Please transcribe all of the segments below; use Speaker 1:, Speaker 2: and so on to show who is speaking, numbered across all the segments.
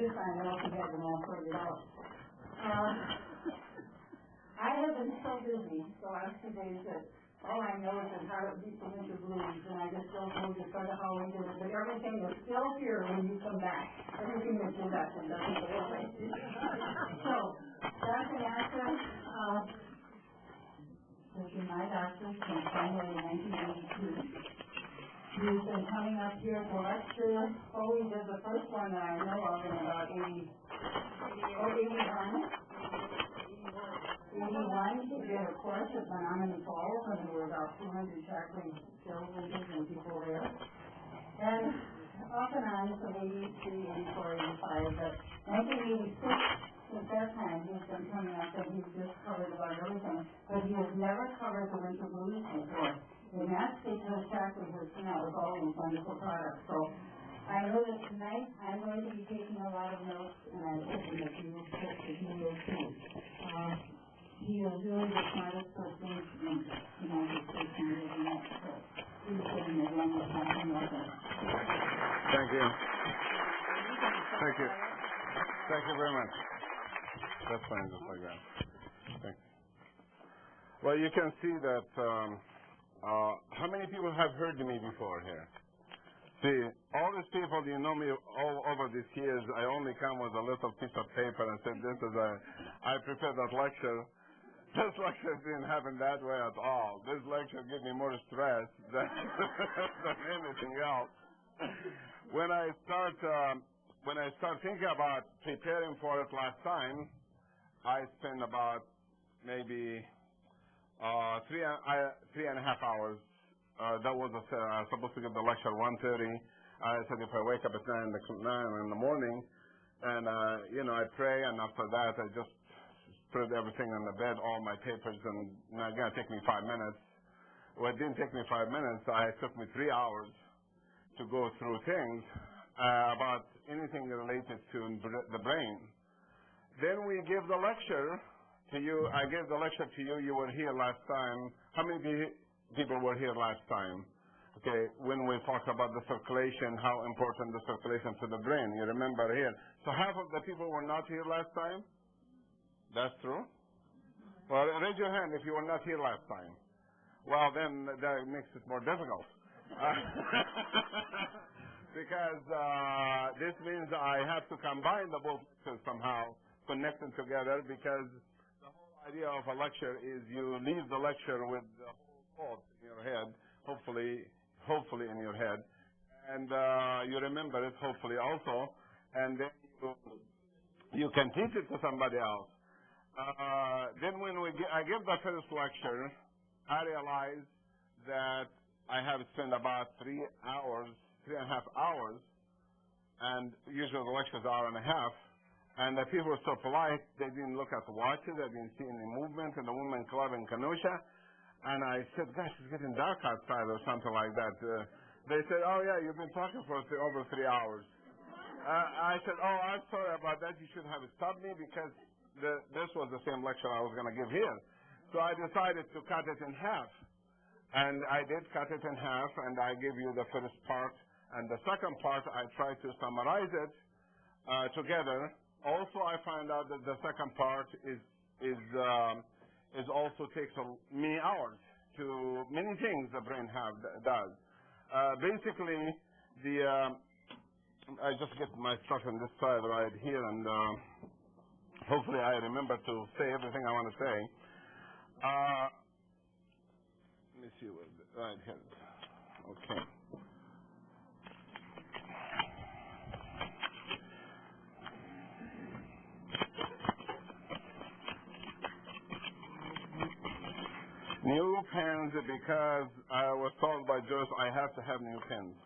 Speaker 1: this time I also had them all sorted out. I have been so busy the last 2 days that all I know is that Heart beat the winter blues, and I just don't know just sort of how we did it. But everything is still here when you come back. Everything that you left and doesn't go away. So, Dr. Nasr, this is my doctor from January 1982. He's been coming up here to lecture. Oh, he did the first one that I know of in about 81. 81, he did a course at Menominee Falls, and there were about 200 chaplain salesagents and people there. And off and on from 83, 84, 85, but 1986, since that time, he's been coming up and he's just covered about everything. But he has never covered the winter blues before. And that's because chaplain has come out with all these wonderful products. So I know that tonight I'm going to be taking a lot of notes, and I'm hoping that you will too. He is really the smartest person in the United States and living up. So please give him a round of applause.
Speaker 2: Thank you. Thank you. Thank you very much. That's fine, just like that. Thanks. Well, you can see that, how many people have heard me before here? See, all these people, you know me all over these years, I only come with a little piece of paper and said, this is I prepared that lecture. This lecture didn't happen that way at all. This lecture gave me more stress than, than anything else. When I start thinking about preparing for it last time, I spent about maybe 3.5 hours. That was I was supposed to give the lecture at 1:30. I said if I wake up at 9 in the morning, and I pray, and after that I just spread everything on the bed, all my papers, and it's gonna take me 5 minutes. Well, it didn't take me 5 minutes. It took me 3 hours to go through things about anything related to the brain. Then we give the lecture to you. I gave the lecture to you. You were here last time. How many people were here last time? Okay, when we talked about the circulation, how important the circulation to the brain. You remember here. So half of the people were not here last time? That's true? Well, raise your hand if you were not here last time. Well, then that makes it more difficult. Because this means I have to combine the both somehow, connect them together, because the whole idea of a lecture is you leave the lecture with the whole thought in your head, hopefully in your head, and you remember it hopefully also, and then you can teach it to somebody else. Then when I give the first lecture, I realize that I have spent about 3.5 hours, and usually the lectures are 1.5 hours, and the people were so polite, they didn't look at the watches, they didn't see any movement in the Women's Club in Kenosha, and I said, gosh, it's getting dark outside or something like that. They said, oh yeah, you've been talking for over 3 hours. I said, oh, I'm sorry about that, you should have stopped me, because this was the same lecture I was going to give here. So I decided to cut it in half. And I did cut it in half, and I gave you the first part. And the second part, I tried to summarize it together. Also, I found out that the second part is also takes many hours to many things the brain does. Basically, I just get my stuff on this side right here, and hopefully I remember to say everything I want to say. Let me see right here. Okay. New pens, because I was told by Joyce I have to have new pens.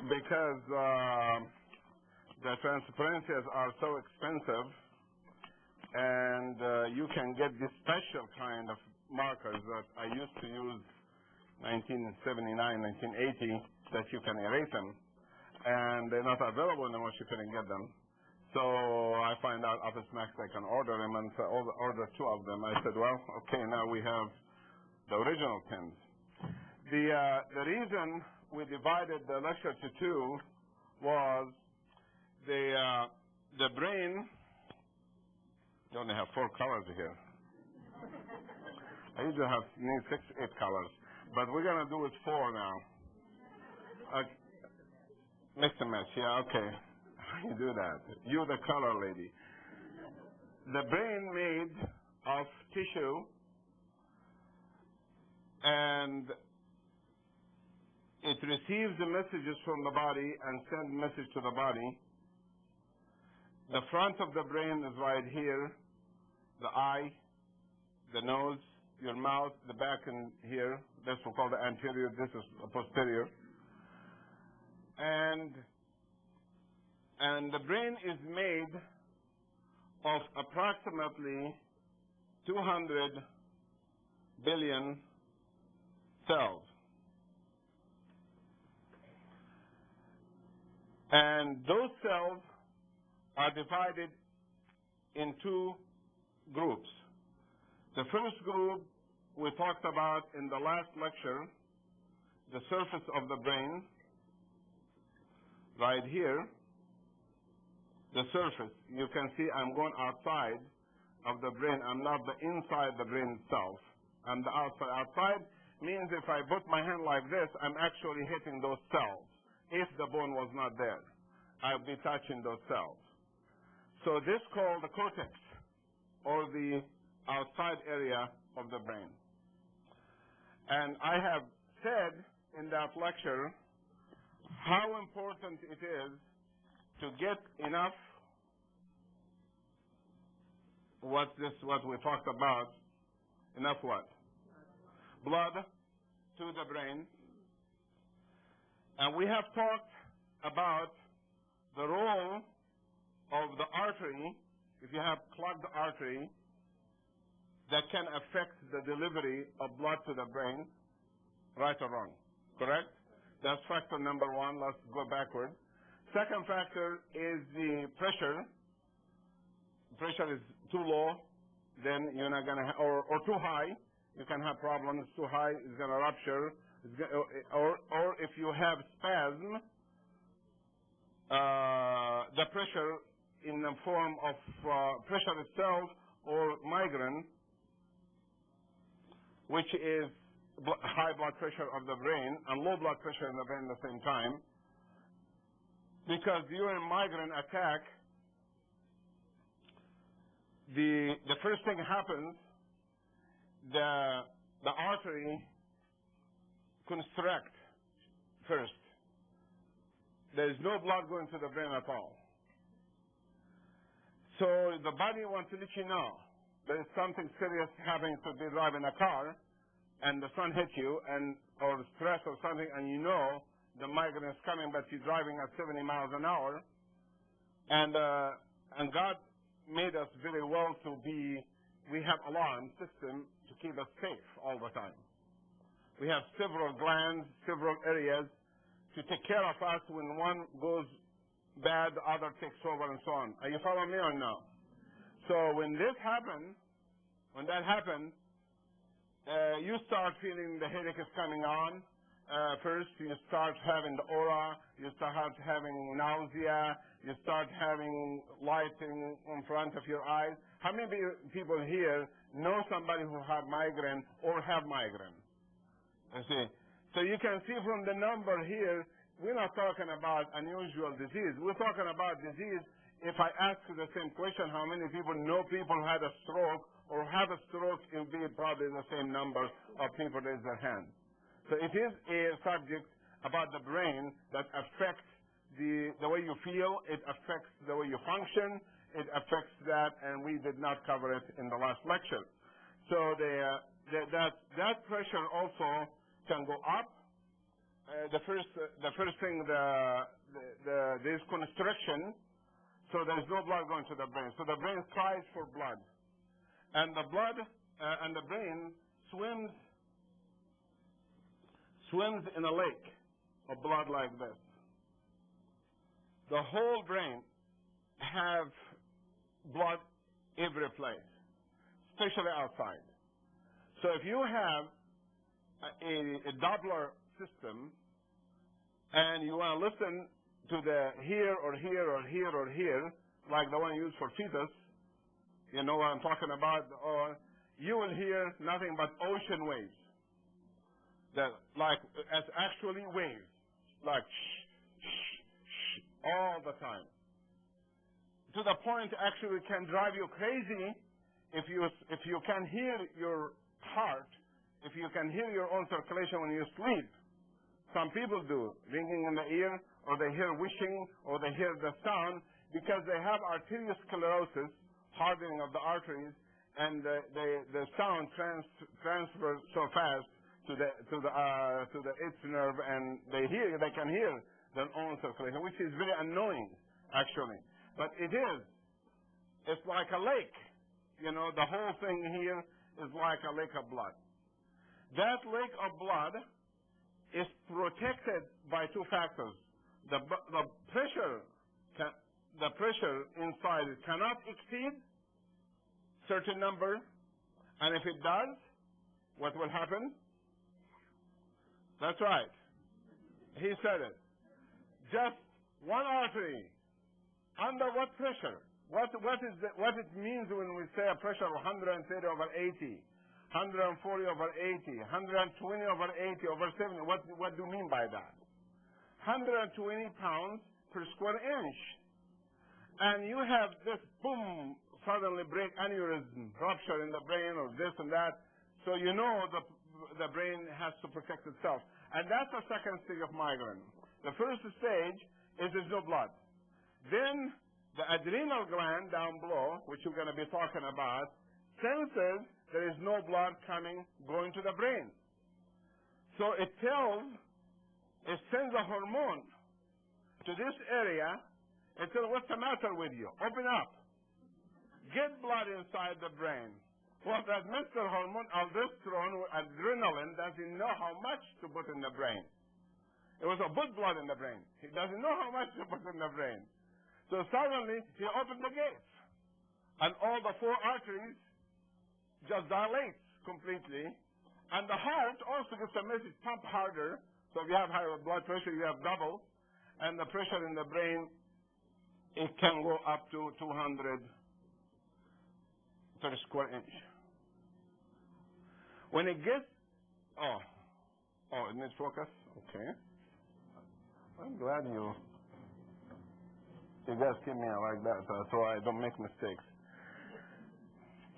Speaker 2: Because the transparencies are so expensive, and you can get this special kind of markers that I used to use 1979, 1980, that you can erase them, and they're not available anymore, you couldn't get them. So I find out Office Max I can order them, and so order 2 of them. I said, well, okay, now we have the original pens. The reason we divided the lecture to 2 was The brain, you only have 4 colors here. I usually need 6, 8 colors, but we're gonna do it 4 now. Mix and match, yeah, okay. How you do that? You the color lady. The brain made of tissue, and it receives the messages from the body and sends message to the body. The front of the brain is right here, the eye, the nose, your mouth, the back in here. This we call the anterior, this is the posterior. And the brain is made of approximately 200 billion cells. And those cells are divided in 2 groups. The first group we talked about in the last lecture, the surface of the brain, right here, the surface. You can see I'm going outside of the brain. I'm not the inside the brain itself. I'm the outside. Outside means if I put my hand like this, I'm actually hitting those cells. If the bone was not there, I'll be touching those cells. So this is called the cortex, or the outside area of the brain. And I have said in that lecture how important it is to get enough what we talked about, enough what? Blood to the brain. And we have talked about the role of the artery, if you have clogged artery, that can affect the delivery of blood to the brain, right or wrong, correct? That's factor number 1. Let's go backward. Second factor is the pressure. Pressure is too low, then you're not gonna, or too high, you can have problems. Too high, it's gonna rupture. Or if you have spasm, the pressure in the form of pressure itself or migraine, which is high blood pressure of the brain and low blood pressure in the brain at the same time. Because during migraine attack, the first thing happens, the artery constrict first. There is no blood going to the brain at all. So the body wants to let you know there is something serious happening to be driving a car, and the sun hits you, or stress or something, and you know the migraine is coming, but you're driving at 70 miles an hour. And God made us very well to be, we have alarm system to keep us safe all the time. We have several glands, several areas to take care of us. When one goes bad, the other takes over and so on. Are you following me or no? So when that happens, you start feeling the headache is coming on. First, you start having the aura, you start having nausea, you start having lighting in front of your eyes. How many people here know somebody who have migraine or have migraine? You see? So you can see from the number here, we're not talking about unusual disease. We're talking about disease. If I ask you the same question, how many people know people who had a stroke or have a stroke, it will be probably the same number of people raise their hand. So it is a subject about the brain that affects the way you feel, it affects the way you function, it affects that, and we did not cover it in the last lecture. So that pressure also can go up. The first thing, there's constriction, so there's no blood going to the brain. So the brain cries for blood, and the blood and the brain swims in a lake of blood like this. The whole brain have blood every place, especially outside. So if you have a Doppler system and you want to listen to the here or here or here or here, like the one used for fetus, you know what I'm talking about, or you will hear nothing but ocean waves. That like as actually waves, like shh, shh, shh, all the time. To the point actually can drive you crazy if you can hear your heart, if you can hear your own circulation when you sleep. Some people do, ringing in the ear, or they hear wishing, or they hear the sound, because they have arteriosclerosis, hardening of the arteries, and the sound transfers so fast to the eighth nerve, and they can hear their own circulation, which is very annoying, actually. But it's like a lake. You know, the whole thing here is like a lake of blood. That lake of blood is protected by two factors. The pressure inside it cannot exceed certain number, and if it does, what will happen? That's right. He said it. Just one artery. Under what pressure? What it means when we say a pressure of 130 over 80, 140 over 80, 120 over 80 over 70? What do you mean by that? 120 pounds per square inch. And you have this boom, suddenly brain aneurysm, rupture in the brain, or this and that. So you know the brain has to protect itself. And that's the second stage of migraine. The first stage is there's no blood. Then the adrenal gland down below, which we're going to be talking about, senses there is no blood going to the brain. So it sends a hormone to this area. It says, what's the matter with you? Open up. Get blood inside the brain. Well, that Mr. Hormone, aldosterone, adrenaline, doesn't know how much to put in the brain. It was a put blood in the brain. He doesn't know how much to put in the brain. So suddenly, he opened the gates. And all the four arteries just dilates completely. And the heart also gets a message, pump harder. So if you have high blood pressure, you have double. And the pressure in the brain, it can go up to 200 per square inch. When it gets, it needs focus? Okay. I'm glad you guys keep me like that so I don't make mistakes.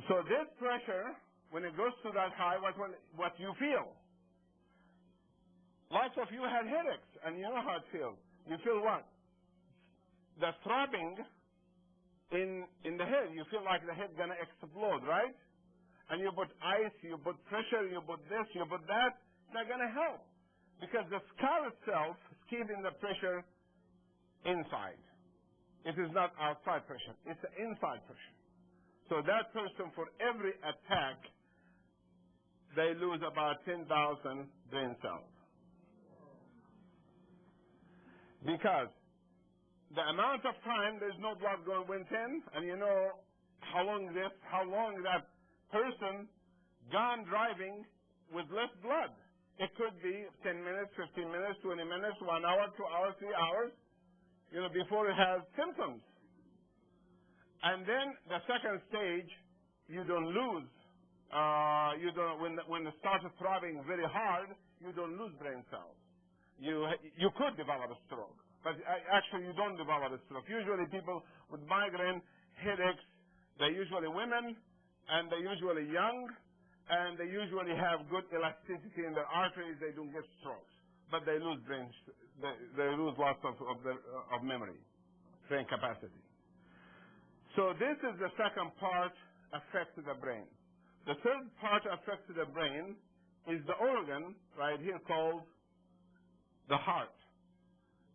Speaker 2: So this pressure, when it goes to that high, what you feel? Lots of you had headaches, and you know how it feels. You feel what? The throbbing in the head. You feel like the head gonna explode, right? And you put ice, you put pressure, you put this, you put that. It's not gonna help, because the skull itself is keeping the pressure inside. It is not outside pressure. It's the inside pressure. So that person, for every attack, they lose about 10,000 brain cells. Because the amount of time there's no blood going within, and you know how long that person gone driving with less blood. It could be 10 minutes, 15 minutes, 20 minutes, 1 hour, 2 hours, 3 hours, before it has symptoms. And then the second stage, you don't lose. When it starts throbbing very hard, you don't lose brain cells. You could develop a stroke, but actually you don't develop a stroke. Usually people with migraine, headaches, they're usually women, and they're usually young, and they usually have good elasticity in their arteries. They don't get strokes, but they lose they lose lots of memory, brain capacity. So this is the second part affects the brain. The third part affects the brain is the organ right here called the heart.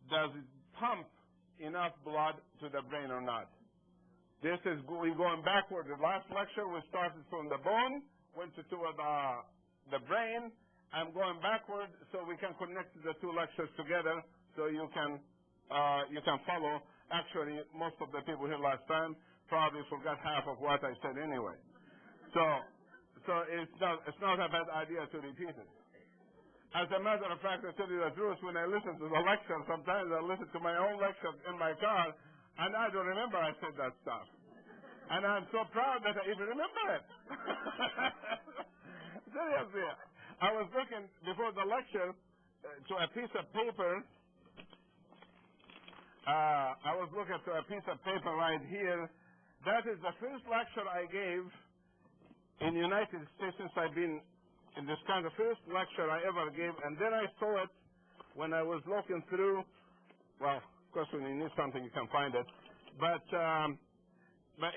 Speaker 2: Does it pump enough blood to the brain or not? This is we're going backward. The last lecture we started from the bone, went to the brain. I'm going backward so we can connect the two lectures together so you can follow. Actually, most of the people here last time probably forgot half of what I said anyway. So it's not a bad idea to repeat it. As a matter of fact, I tell you the truth, when I listen to the lecture, sometimes I listen to my own lecture in my car, and I don't remember I said that stuff. And I'm so proud that I even remember it. Seriously. I was looking before the lecture to a piece of paper. I was looking to a piece of paper right here. That is the first lecture I gave in the United States since I've been in this kind of first lecture I ever gave. And then I saw it when I was looking through. Well, of course, when you need something, you can find it. But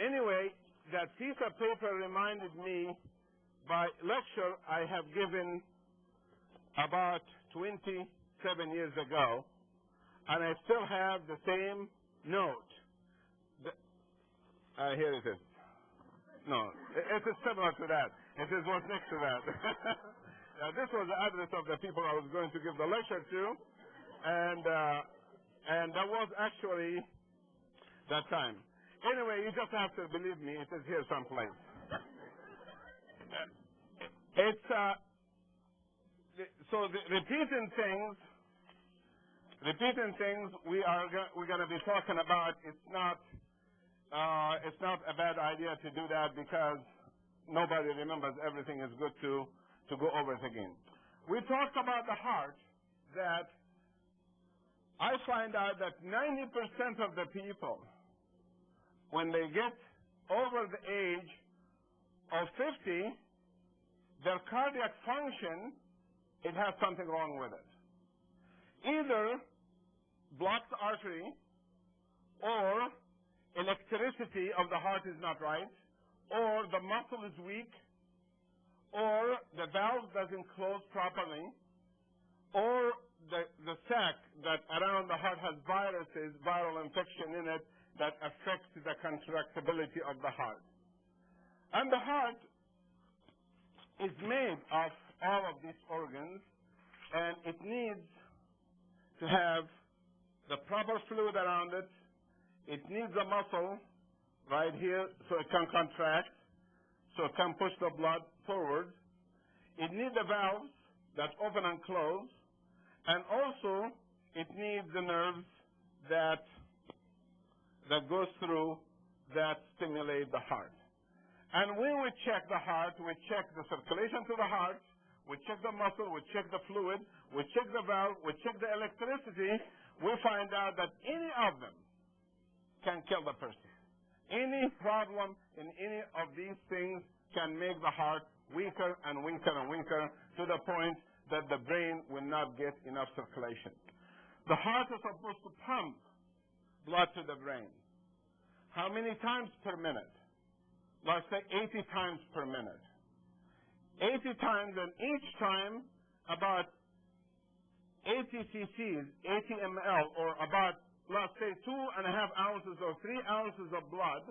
Speaker 2: anyway, that piece of paper reminded me by lecture I have given about 27 years ago, and I still have the same note. Here it is. No, it is similar to that. It is what's next to that. This was the address of the people I was going to give the lecture to, and that was actually that time. Anyway, you just have to believe me. It is here someplace. It's so repeating things. We're going to be talking about. It's not a bad idea to do that because nobody remembers everything. It's good to go over it again. We talked about the heart, that I find out that 90% of the people, when they get over the age of 50, their cardiac function, it has something wrong with it. Either blocked artery or electricity of the heart is not right, or the muscle is weak, or the valve doesn't close properly, or the sac that around the heart has viruses, viral infection in it that affects the contractibility of the heart. And the heart is made of all of these organs, and it needs to have the proper fluid around it. It needs a muscle right here so it can contract, so it can push the blood forward. It needs the valves that open and close, and also it needs the nerves that goes through that stimulate the heart. And when we check the heart, we check the circulation to the heart, we check the muscle, we check the fluid, we check the valve, we check the electricity. We find out that any of them can kill the person. Any problem in any of these things can make the heart weaker and weaker and weaker to the point that the brain will not get enough circulation. The heart is supposed to pump blood to the brain. How many times per minute? Let's say 80 times per minute. 80 times, and each time about 80 cc's, 80 ml, or about, let's say, 2.5 ounces or 3 ounces of blood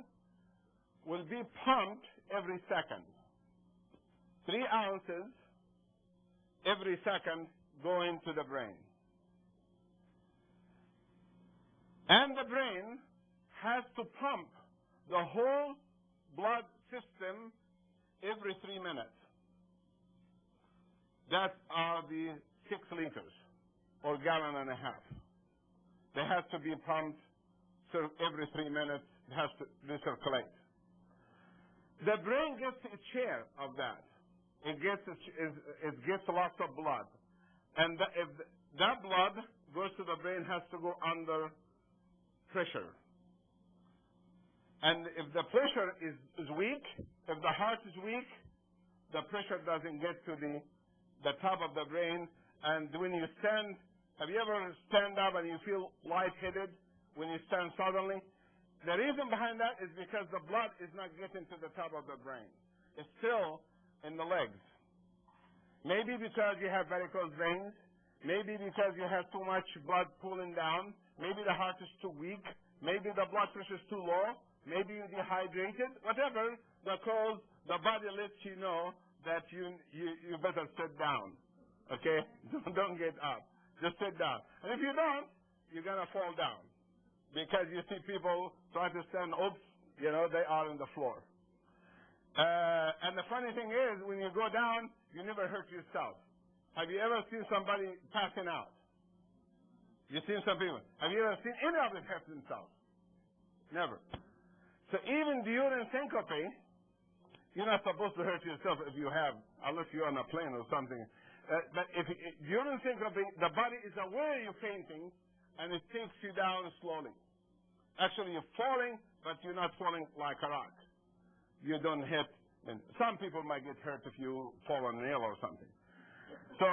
Speaker 2: will be pumped every second. 3 ounces every second go into the brain. And the brain has to pump the whole blood system every 3 minutes. That are the 6 liters, or gallon and a half. They have to be pumped every 3 minutes. It has to recirculate. The brain gets its share of that. It gets lots of blood. And if that blood goes to the brain, has to go under pressure. And if the pressure is weak, if the heart is weak, the pressure doesn't get to the top of the brain. And when you stand, have you ever stand up and you feel lightheaded when you stand suddenly? The reason behind that is because the blood is not getting to the top of the brain. It's still in the legs. Maybe because you have varicose veins. Maybe because you have too much blood pooling down. Maybe the heart is too weak. Maybe the blood pressure is too low. Maybe you're dehydrated. Whatever the cause, the body lets you know that you better sit down. Okay? Don't get up. Just sit down. And if you don't, you're going to fall down. Because you see people try to stand, oops, they are on the floor. And the funny thing is, when you go down, you never hurt yourself. Have you ever seen somebody passing out? You've seen some people. Have you ever seen any of them hurt themselves? Never. So even during syncope, you're not supposed to hurt yourself if you have, unless you're on a plane or something. But if during syncope, the body is aware you're fainting, and it takes you down slowly. Actually, you're falling, but you're not falling like a rock. You don't hit. And some people might get hurt if you fall on a nail or something. So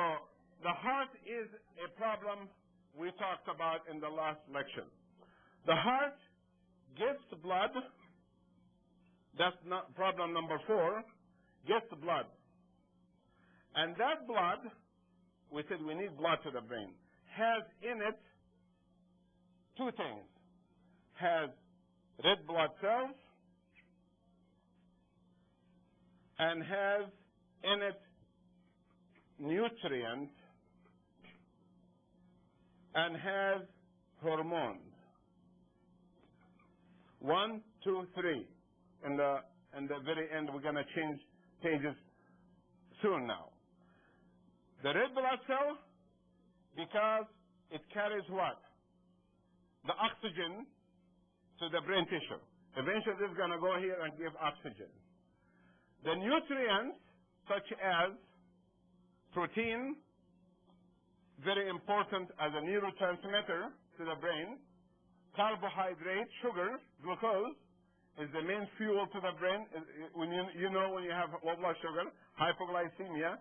Speaker 2: the heart is a problem we talked about in the last lecture. The heart gets blood. That's not problem number 4. Gets blood. And that blood, we said we need blood to the brain, has in it 2 things. Has red blood cells and has in it nutrients and has hormones. 1, 2, 3. In the very end, we're going to change pages soon now. The red blood cell, because it carries what? The oxygen to the brain tissue. Eventually, this is going to go here and give oxygen. The nutrients, such as protein, very important as a neurotransmitter to the brain. Carbohydrate, sugar, glucose, is the main fuel to the brain. When you know when you have low blood sugar, hypoglycemia,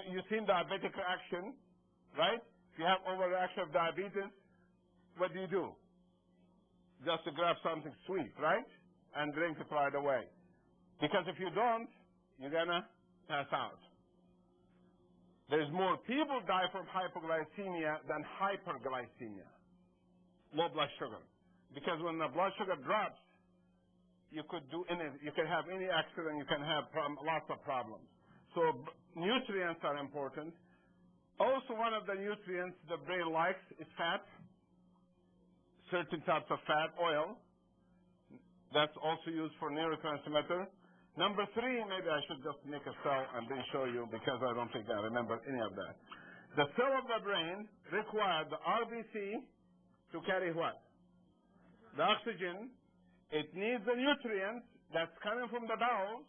Speaker 2: you've seen diabetic reaction, right? If you have overreaction of diabetes, what do? Just to grab something sweet, right? And drink it right away. Because if you don't, you're going to pass out. There's more people die from hypoglycemia than hyperglycemia, low blood sugar. Because when the blood sugar drops, you could have any accident, you can have lots of problems. So nutrients are important. Also, one of the nutrients the brain likes is fat. Certain types of fat, oil. That's also used for neurotransmitter. Number 3, maybe I should just make a cell and then show you because I don't think I remember any of that. The cell of the brain requires the RBC to carry what? The oxygen. It needs the nutrients that's coming from the bowels,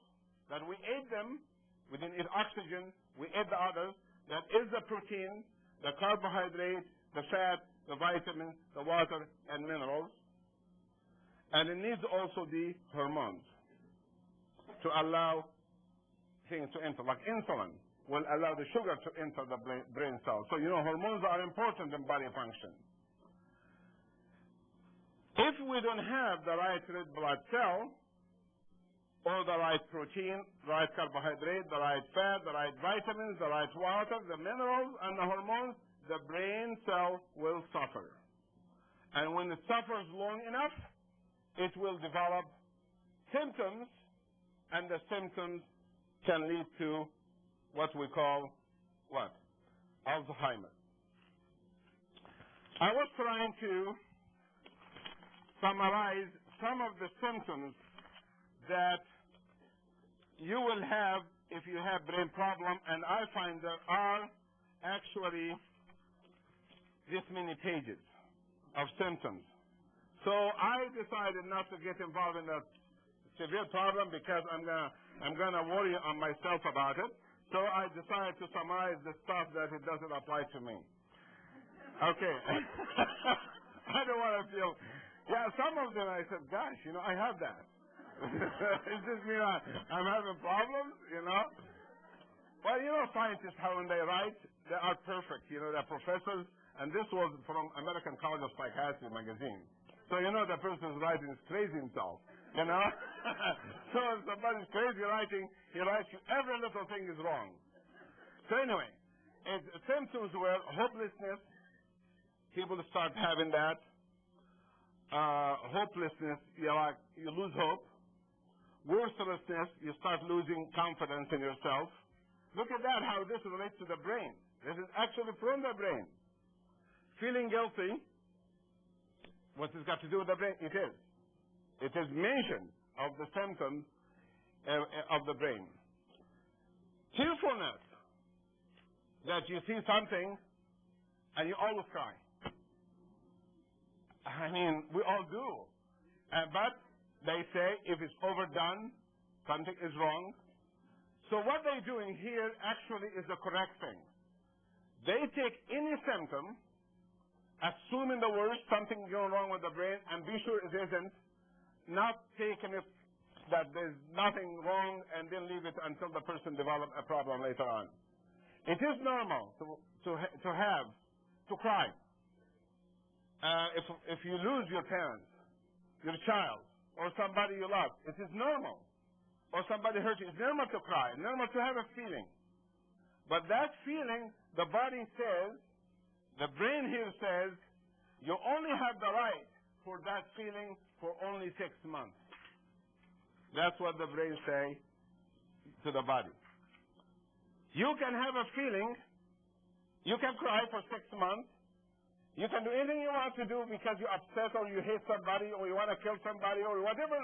Speaker 2: that we ate them. We didn't eat oxygen. We ate the others. That is the protein, the carbohydrate, the fat, the vitamins, the water, and minerals. And it needs also the hormones to allow things to enter, like insulin will allow the sugar to enter the brain cells. So, hormones are important in body function. If we don't have the right red blood cell, or the right protein, the right carbohydrate, the right fat, the right vitamins, the right water, the minerals, and the hormones, the brain cell will suffer. And when it suffers long enough, it will develop symptoms, and the symptoms can lead to what we call what? Alzheimer's. I was trying to summarize some of the symptoms that you will have if you have brain problem, and I find there are actually this many pages of symptoms. So I decided not to get involved in that severe problem because I'm gonna worry on myself about it. So I decided to summarize the stuff that it doesn't apply to me. Okay. I don't want to feel. Yeah, some of them I said, gosh, I have that. It's just me. I'm having problems, Well, scientists, how when they write, they are perfect. They're professors, and this was from American College of Psychiatry magazine. So the person's writing is crazy himself. So if somebody's crazy writing, he writes you every little thing is wrong. So anyway, symptoms were hopelessness. People start having that. Hopelessness, you lose hope. Worthlessness, you start losing confidence in yourself. Look at that, how this relates to the brain. This is actually from the brain. Feeling guilty, what has got to do with the brain? It is. It is mention of the symptoms of the brain. Cheerfulness. that you see something and you always cry. I mean, we all do. But they say if it's overdone, something is wrong. So what they're doing here actually is the correct thing. They take any symptom, assuming the worst, something going wrong with the brain, and be sure it isn't, not taking it that there's nothing wrong, and then leave it until the person develops a problem later on. It is normal to cry. If you lose your parents, your child, or somebody you love, it is normal. Or somebody hurt you, it's normal to cry, normal to have a feeling. But that feeling, the body says, the brain here says, you only have the right for that feeling for only 6 months. That's what the brain say to the body. You can have a feeling, you can cry for 6 months, you can do anything you want to do because you're upset or you hate somebody or you want to kill somebody or whatever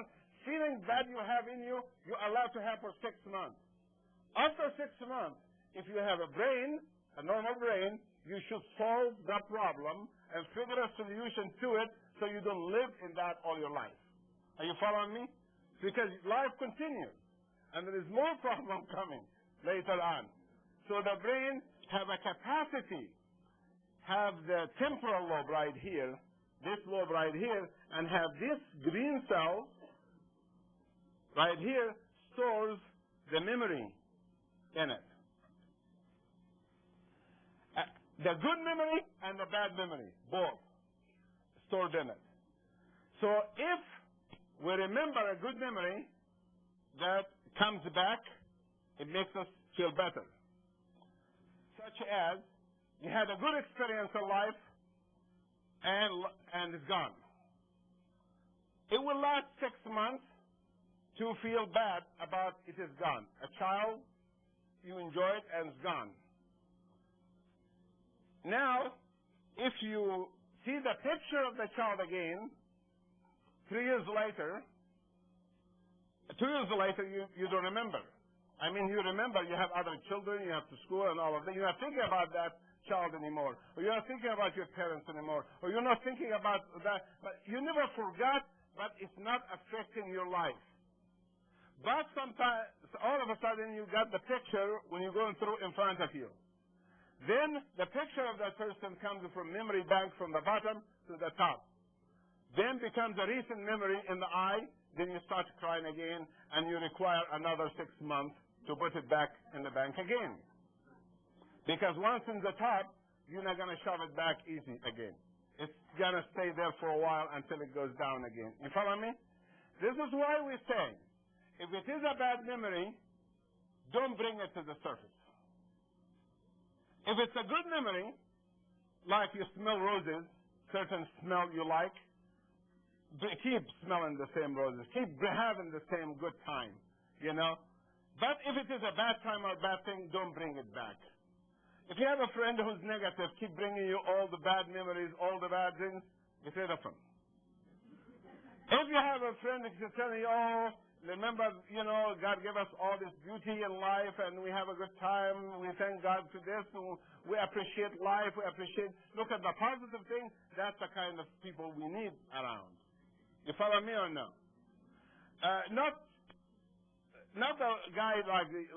Speaker 2: feeling that you have in you, you're allowed to have for 6 months. After 6 months, if you have a brain, a normal brain, you should solve the problem and figure a solution to it so you don't live in that all your life. Are you following me? Because life continues and there is more problem coming later on. So the brain have a capacity, have the temporal lobe right here, this lobe right here, and have this green cell right here stores the memory in it. The good memory and the bad memory, both stored in it. So if we remember a good memory that comes back, it makes us feel better. Such as, you had a good experience in life and it's gone. It will last 6 months to feel bad about it is gone. A child, you enjoy it and it's gone. Now, if you see the picture of the child again, 2 years later, you don't remember. I mean, you remember you have other children, you have to school and all of that. You're not thinking about that child anymore. Or you're not thinking about your parents anymore. Or you're not thinking about that. But you never forgot, but it's not affecting your life. But sometimes, all of a sudden, you got the picture when you're going through in front of you. Then the picture of that person comes from memory bank from the bottom to the top. Then becomes a recent memory in the eye. Then you start crying again, and you require another 6 months to put it back in the bank again. Because once in the top, you're not going to shove it back easy again. It's going to stay there for a while until it goes down again. You follow me? This is why we say, if it is a bad memory, don't bring it to the surface. If it's a good memory, like you smell roses, certain smell you like, keep smelling the same roses. Keep having the same good time, you know. But if it is a bad time or bad thing, don't bring it back. If you have a friend who's negative, keep bringing you all the bad memories, all the bad things, get rid of them. If you have a friend who's telling you, oh, remember, you know, God gave us all this beauty in life and we have a good time. We thank God for this. We appreciate life. We appreciate, look at the positive thing. That's the kind of people we need around. You follow me or no? Not the guy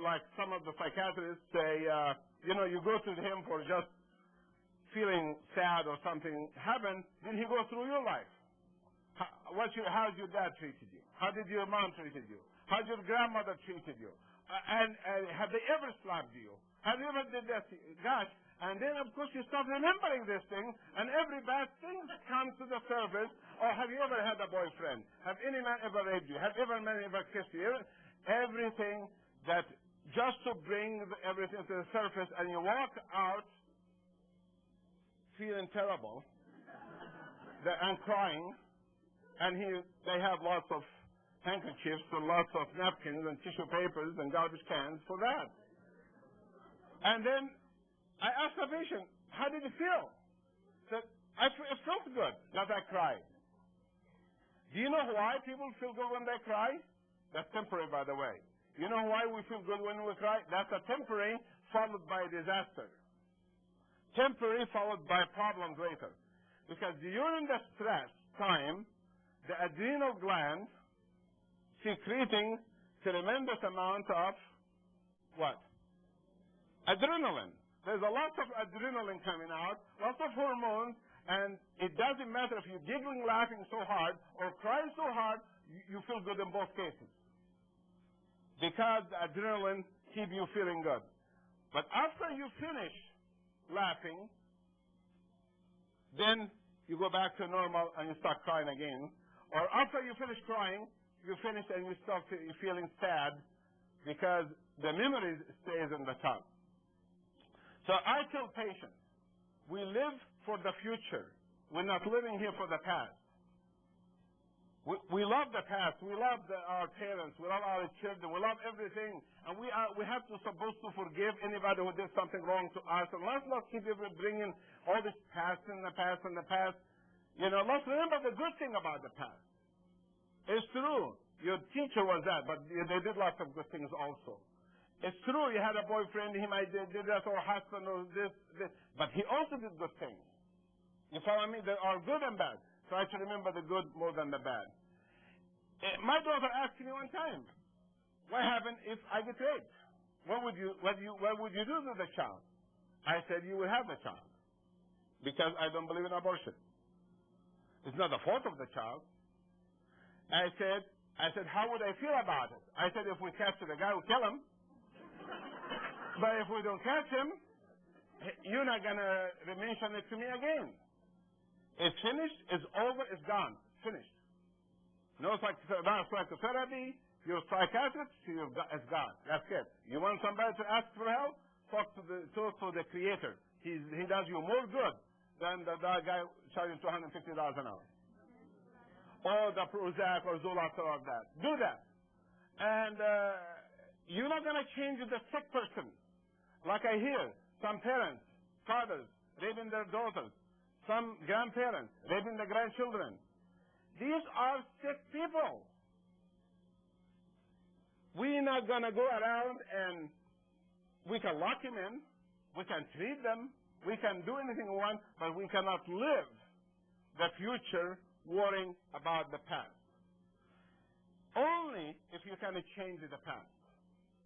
Speaker 2: like some of the psychiatrists say, you know, you go to him for just feeling sad or something happened, then he goes through your life. How's your dad treated you? How did your mom treated you? How did your grandmother treated you? And have they ever slapped you? Have you ever did that? Gosh. And then, of course, you start remembering this thing, and every bad thing comes to the surface. Or have you ever had a boyfriend? Have any man ever raped you? Have every man ever kissed you? Everything that just to bring everything to the surface, and you walk out feeling terrible and crying. And they have lots of handkerchiefs and lots of napkins and tissue papers and garbage cans for that. And then I asked the patient, how did you feel? He said, it felt good that I cried. Do you know why people feel good when they cry? That's temporary, by the way. You know why we feel good when we cry? That's a temporary followed by disaster. temporary followed by problems later. Because during the stress time, the adrenal gland secreting tremendous amount of what? Adrenaline. There's a lot of adrenaline coming out, lots of hormones, and it doesn't matter if you're giggling, laughing so hard, or crying so hard, you feel good in both cases. Because the adrenaline keeps you feeling good. But after you finish laughing, then you go back to normal and you start crying again. Or after you finish crying, you finish and you start feeling sad because the memory stays in the tongue. So I tell patients, we live for the future. We're not living here for the past. We love the past. We love our parents. We love our children. We love everything. And we have to supposed to forgive anybody who did something wrong to us. And let's not keep bringing all this past and the past and the past. You know, let's remember the good thing about the past. It's true. Your teacher was that, but they did lots of good things also. It's true you had a boyfriend, he might did that, or husband, or this, but he also did good things. You follow me? There are good and bad. Try to remember the good more than the bad. My daughter asked me one time, what happened if I get raped? What would you do to the child? I said, you will have the child. Because I don't believe in abortion. It's not the fault of the child. I said, how would I feel about it? I said, if we capture the guy, we'll kill him. But if we don't catch him, you're not going to mention it to me again. It's finished, it's over, it's gone. Finished. No psychotherapy, you're a psychiatrist, it's gone. That's it. You want somebody to ask for help? Talk to the Creator. He does you more good than the guy charging $250 an hour. Or the Prozac or Zoloft or that. Do that. And you're not going to change the sick person. Like I hear some parents, fathers, raping their daughters, some grandparents raping the grandchildren. These are sick people. We're not going to go around and we can lock them in, we can treat them, we can do anything we want, but we cannot live the future worrying about the past. Only if you can change the past.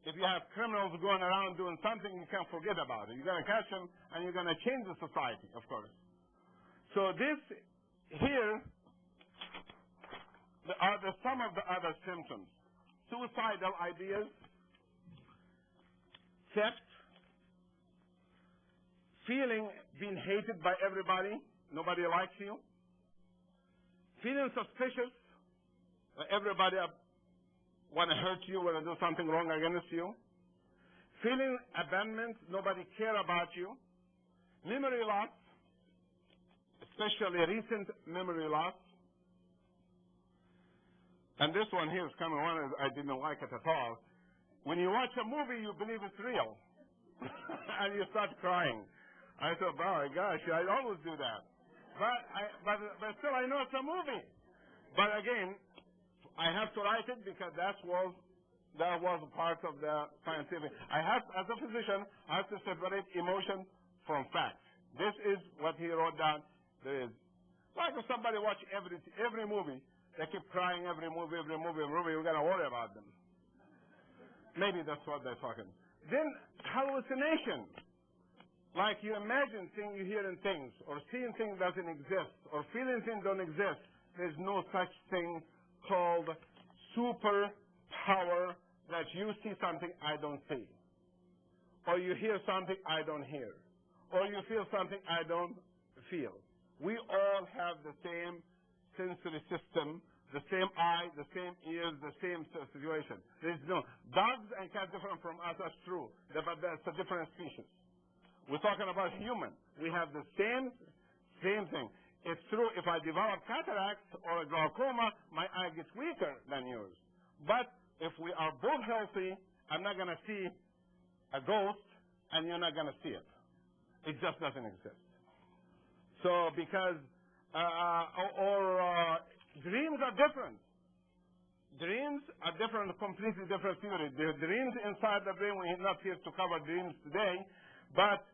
Speaker 2: If you have criminals going around doing something, you can't forget about it. You're going to catch them, and you're going to change the society, of course. So this here are some of the other symptoms. Suicidal ideas, theft, feeling being hated by everybody, nobody likes you, feeling suspicious, everybody want to hurt you, want to do something wrong against you. Feeling abandonment, nobody care about you. Memory loss, especially recent memory loss. And this one here is kind of one I didn't like it at all. When you watch a movie, you believe it's real. And you start crying. I thought, oh my gosh, I always do that. But still I know it's a movie. But again, I have to write it because that was part of the scientific. As a physician, I have to separate emotion from fact. This is what he wrote down. There is. Like if somebody watch every movie, they keep crying every movie, we're going to worry about them. Maybe that's what they're talking. Then hallucination. Like you imagine things, you hearing things, or seeing things doesn't exist, or feeling things don't exist. There's no such thing called super power that you see something I don't see. Or you hear something I don't hear. Or you feel something I don't feel. We all have the same sensory system, the same eye, the same ears, the same situation. There's no dogs and cats different from us, that's true. But that's a different species. We're talking about human. We have the same thing. It's true if I develop cataracts or glaucoma, my eye gets weaker than yours. But if we are both healthy, I'm not going to see a ghost and you're not going to see it. It just doesn't exist. So because, dreams are different. Dreams are different, completely different theory. The dreams inside the brain, we're not here to cover dreams today, but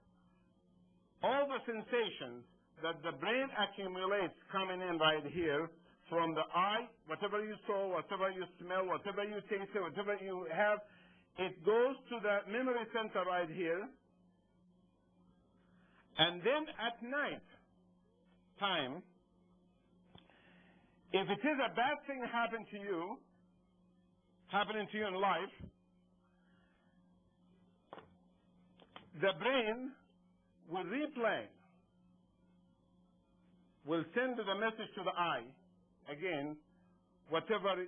Speaker 2: all the sensations that the brain accumulates coming in right here from the eye, whatever you saw, whatever you smell, whatever you taste, whatever you have, it goes to the memory center right here. And then at night time, if it is a bad thing happening to you in life, the brain will replay, will send the message to the eye. Again, whatever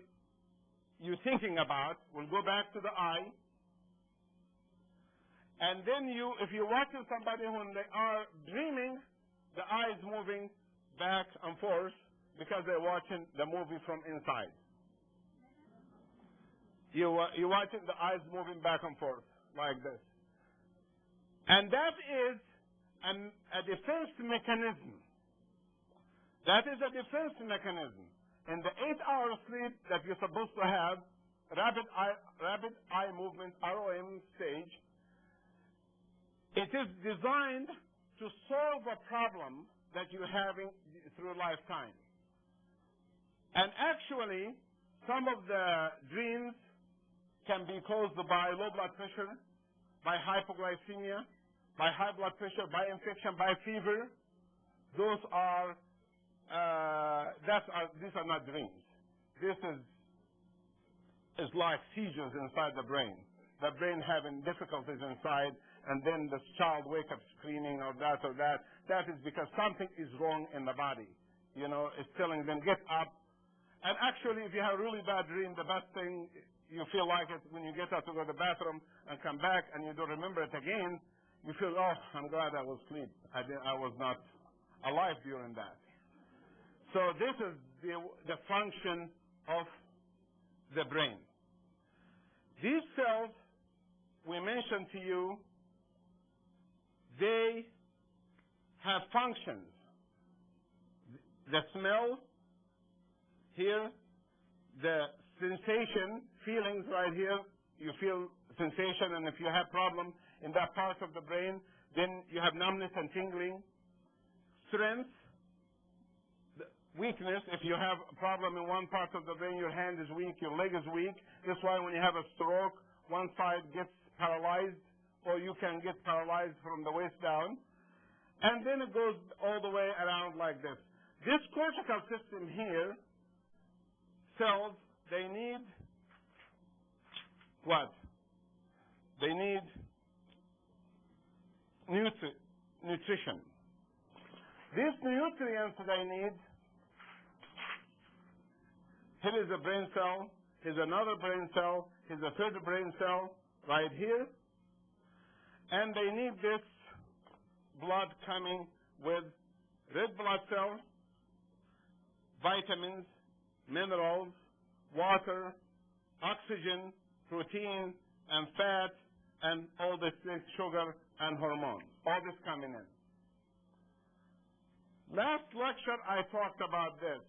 Speaker 2: you're thinking about will go back to the eye. And then if you're watching somebody when they are dreaming, the eye is moving back and forth because they're watching the movie from inside. You're watching the eyes moving back and forth like this. And that is a defense mechanism. That is a defense mechanism. In the 8-hour sleep that you're supposed to have, rapid eye movement, ROM stage, it is designed to solve a problem that you're having through lifetime. And actually, some of the dreams can be caused by low blood pressure, by hypoglycemia, by high blood pressure, by infection, by fever. These are not dreams. This is like seizures inside the brain. The brain having difficulties inside, and then the child wake up screaming or that or that. That is because something is wrong in the body. You know, it's telling them, get up. And actually, if you have a really bad dream, the best thing you feel like it when you get up to go to the bathroom and come back and you don't remember it again, you feel, oh, I'm glad I was asleep. I was not alive during that. So this is the function of the brain. These cells, we mentioned to you, they have functions. The smell here, the sensation, feelings right here, you feel sensation, and if you have problem in that part of the brain, then you have numbness and tingling. Strength, weakness, if you have a problem in one part of the brain, your hand is weak, your leg is weak. That's why when you have a stroke, one side gets paralyzed, or you can get paralyzed from the waist down. And then it goes all the way around like this. This cortical system here, cells, they need what? They need nutrition. These nutrients they need, here is a brain cell, here's another brain cell, here's a third brain cell right here. And they need this blood coming with red blood cells, vitamins, minerals, water, oxygen, protein, and fat, and all this sugar and hormones. All this coming in. Last lecture I talked about this.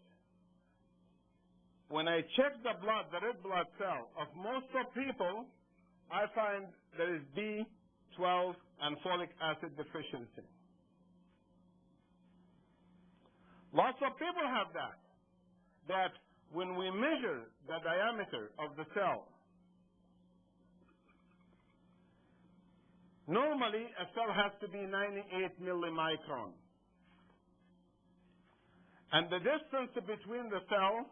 Speaker 2: When I check the blood, the red blood cell of most of people, I find there is B12 and folic acid deficiency. Lots of people have that. That when we measure the diameter of the cell, normally a cell has to be 98 millimicron. And the distance between the cell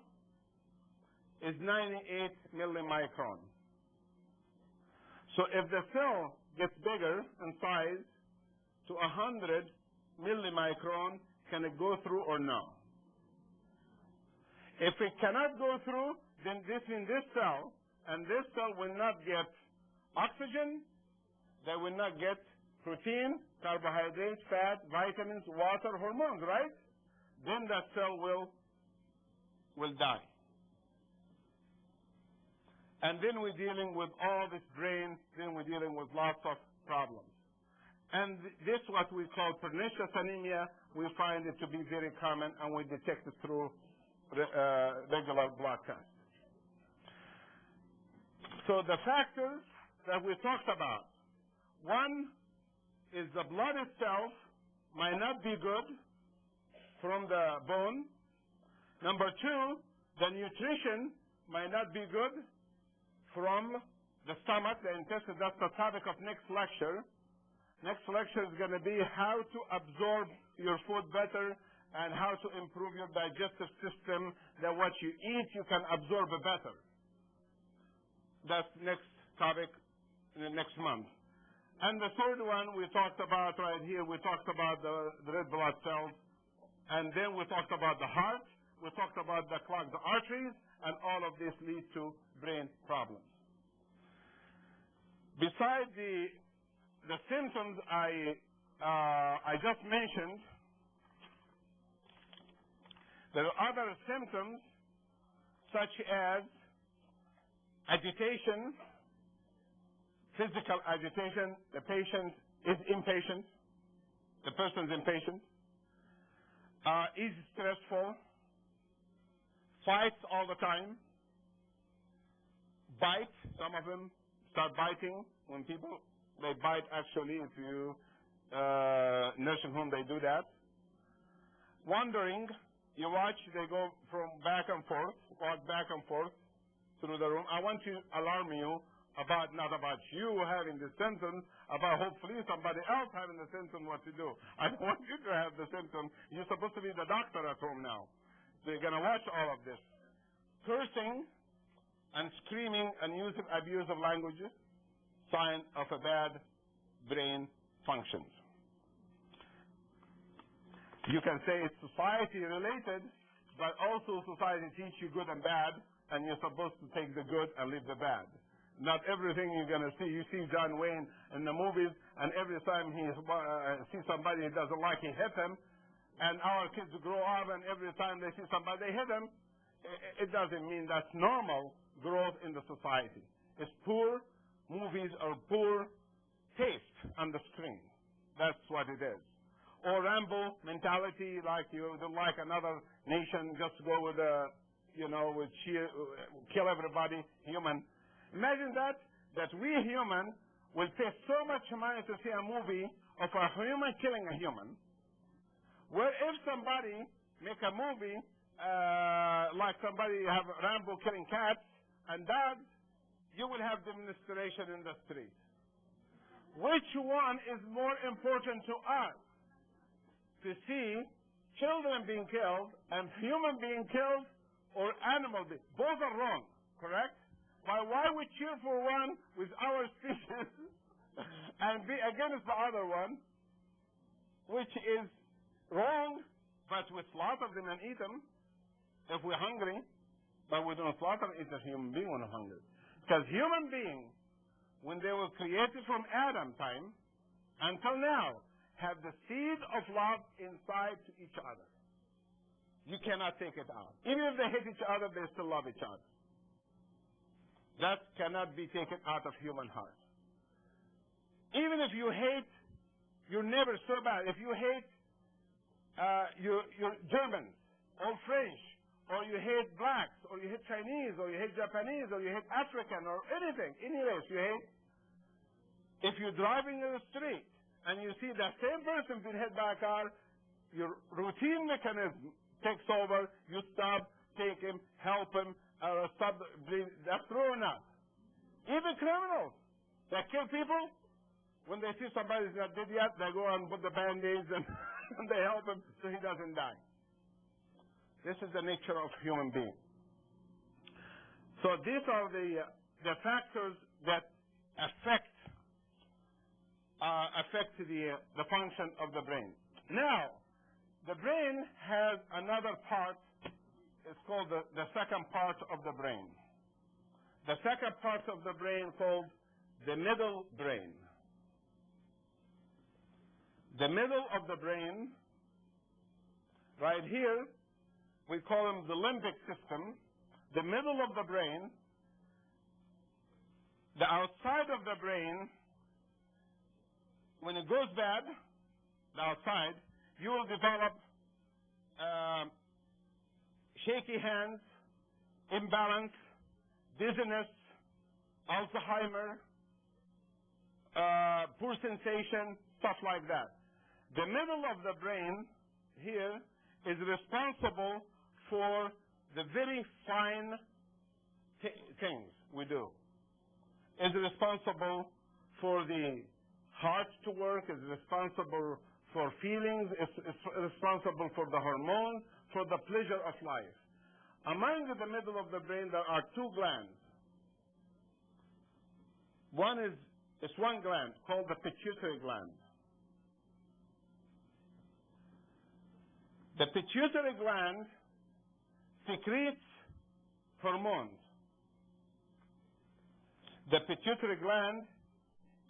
Speaker 2: is 98 millimicron. So if the cell gets bigger in size to 100 millimicron, can it go through or no? If it cannot go through, then this cell and this cell will not get oxygen, they will not get protein, carbohydrates, fat, vitamins, water, hormones, right? Then that cell will die. And then we're dealing with all this brain, then we're dealing with lots of problems. And this what we call pernicious anemia, we find it to be very common, and we detect it through regular blood tests. So the factors that we talked about, one is the blood itself, might not be good from the bone. Number two, the nutrition might not be good from the stomach, the intestine. That's the topic of next lecture. Next lecture is going to be how to absorb your food better and how to improve your digestive system, that what you eat you can absorb better. That's next topic next month. And the third one we talked about right here, we talked about the red blood cells, and then we talked about the heart, we talked about the clogged arteries, and all of this leads to brain problems. Besides the symptoms I just mentioned, there are other symptoms such as agitation, physical agitation. The patient is impatient. The person is impatient. Is stressful. Fights all the time. Bite. Some of them start biting when people, they bite actually. If you, nursing home, they do that. Wandering. You watch, they go from back and forth, walk back and forth through the room. I want to alarm you about, not about you having the symptoms, about hopefully somebody else having the symptom, what to do. I don't want you to have the symptom. You're supposed to be the doctor at home now. So you're going to watch all of this. Cursing and screaming and using abusive languages, sign of a bad brain functions. You can say it's society related, but also society teaches you good and bad, and you're supposed to take the good and leave the bad. Not everything you're going to see. You see John Wayne in the movies, and every time he sees somebody he doesn't like, he hits him. And our kids grow up, and every time they see somebody, they hit them. It doesn't mean that's normal growth in the society. It's poor movies or poor taste on the screen. That's what it is. Or Rambo mentality, like you don't like another nation, just go with with kill everybody, human. Imagine that we human will pay so much money to see a movie of a human killing a human, where if somebody make a movie like somebody have Rambo killing cats and dogs, you will have demonstration in the street. Which one is more important to us? To see children being killed and human being killed or animal being. Both are wrong, correct? But why we cheer for one with our species and be against the other one, which is wrong, but we slaughter them and eat them if we're hungry, but we don't slaughter and eat a human being when we're hungry. Because human beings, when they were created from Adam time until now, have the seed of love inside to each other. You cannot take it out. Even if they hate each other, they still love each other. That cannot be taken out of human heart. Even if you hate your neighbor so bad, if you hate your Germans or French, or you hate blacks, or you hate Chinese, or you hate Japanese, or you hate African, or anything, any race you hate, if you're driving in the street and you see that same person being hit by a car, your routine mechanism takes over. You stop, take him, help him, stop. That's true or not? Even criminals that kill people, when they see somebody's not dead yet, they go and put the band-aids and they help him so he doesn't die. This is the nature of human being. So these are the factors that affect the function of the brain. Now, the brain has another part. It's called the second part of the brain. The second part of the brain called the middle brain. The middle of the brain, right here, we call them the limbic system. The middle of the brain, the outside of the brain, when it goes bad, the outside, you will develop shaky hands, imbalance, dizziness, Alzheimer, poor sensation, stuff like that. The middle of the brain here is responsible for the very fine things we do. Is responsible for the heart to work, is responsible for feelings, is responsible for the hormones, for the pleasure of life. Among the middle of the brain, there are two glands. One is one gland called the pituitary gland. The pituitary gland secretes hormones. The pituitary gland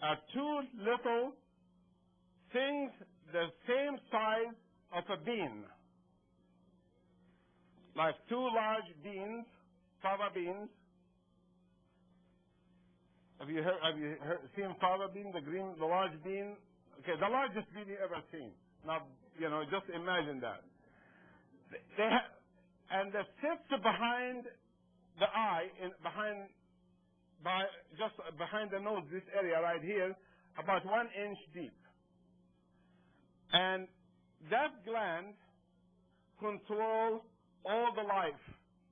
Speaker 2: are two little things the same size of a bean. Like two large beans, fava beans. Have you seen fava bean, the large bean? Okay, the largest bean you ever seen. Now, just imagine that. And that sits behind the eye, just behind the nose, this area right here, about 1 inch deep. And that gland controls all the life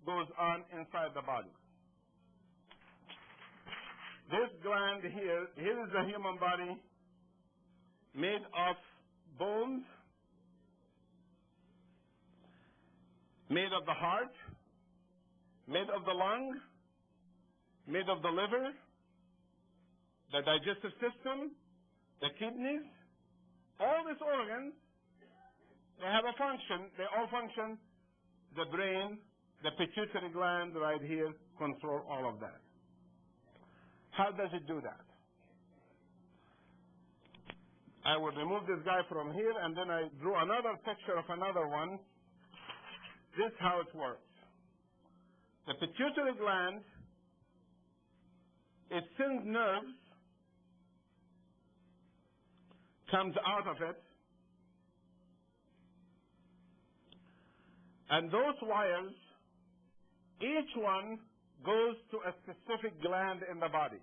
Speaker 2: goes on inside the body. This gland here is the human body made of bones, made of the heart, made of the lung, made of the liver, the digestive system, the kidneys. All these organs, they have a function. They all function. The brain, the pituitary gland right here, control all of that. How does it do that? I will remove this guy from here, and then I drew another picture of another one. This is how it works. The pituitary gland, it sends nerves, comes out of it, and those wires, each one goes to a specific gland in the body.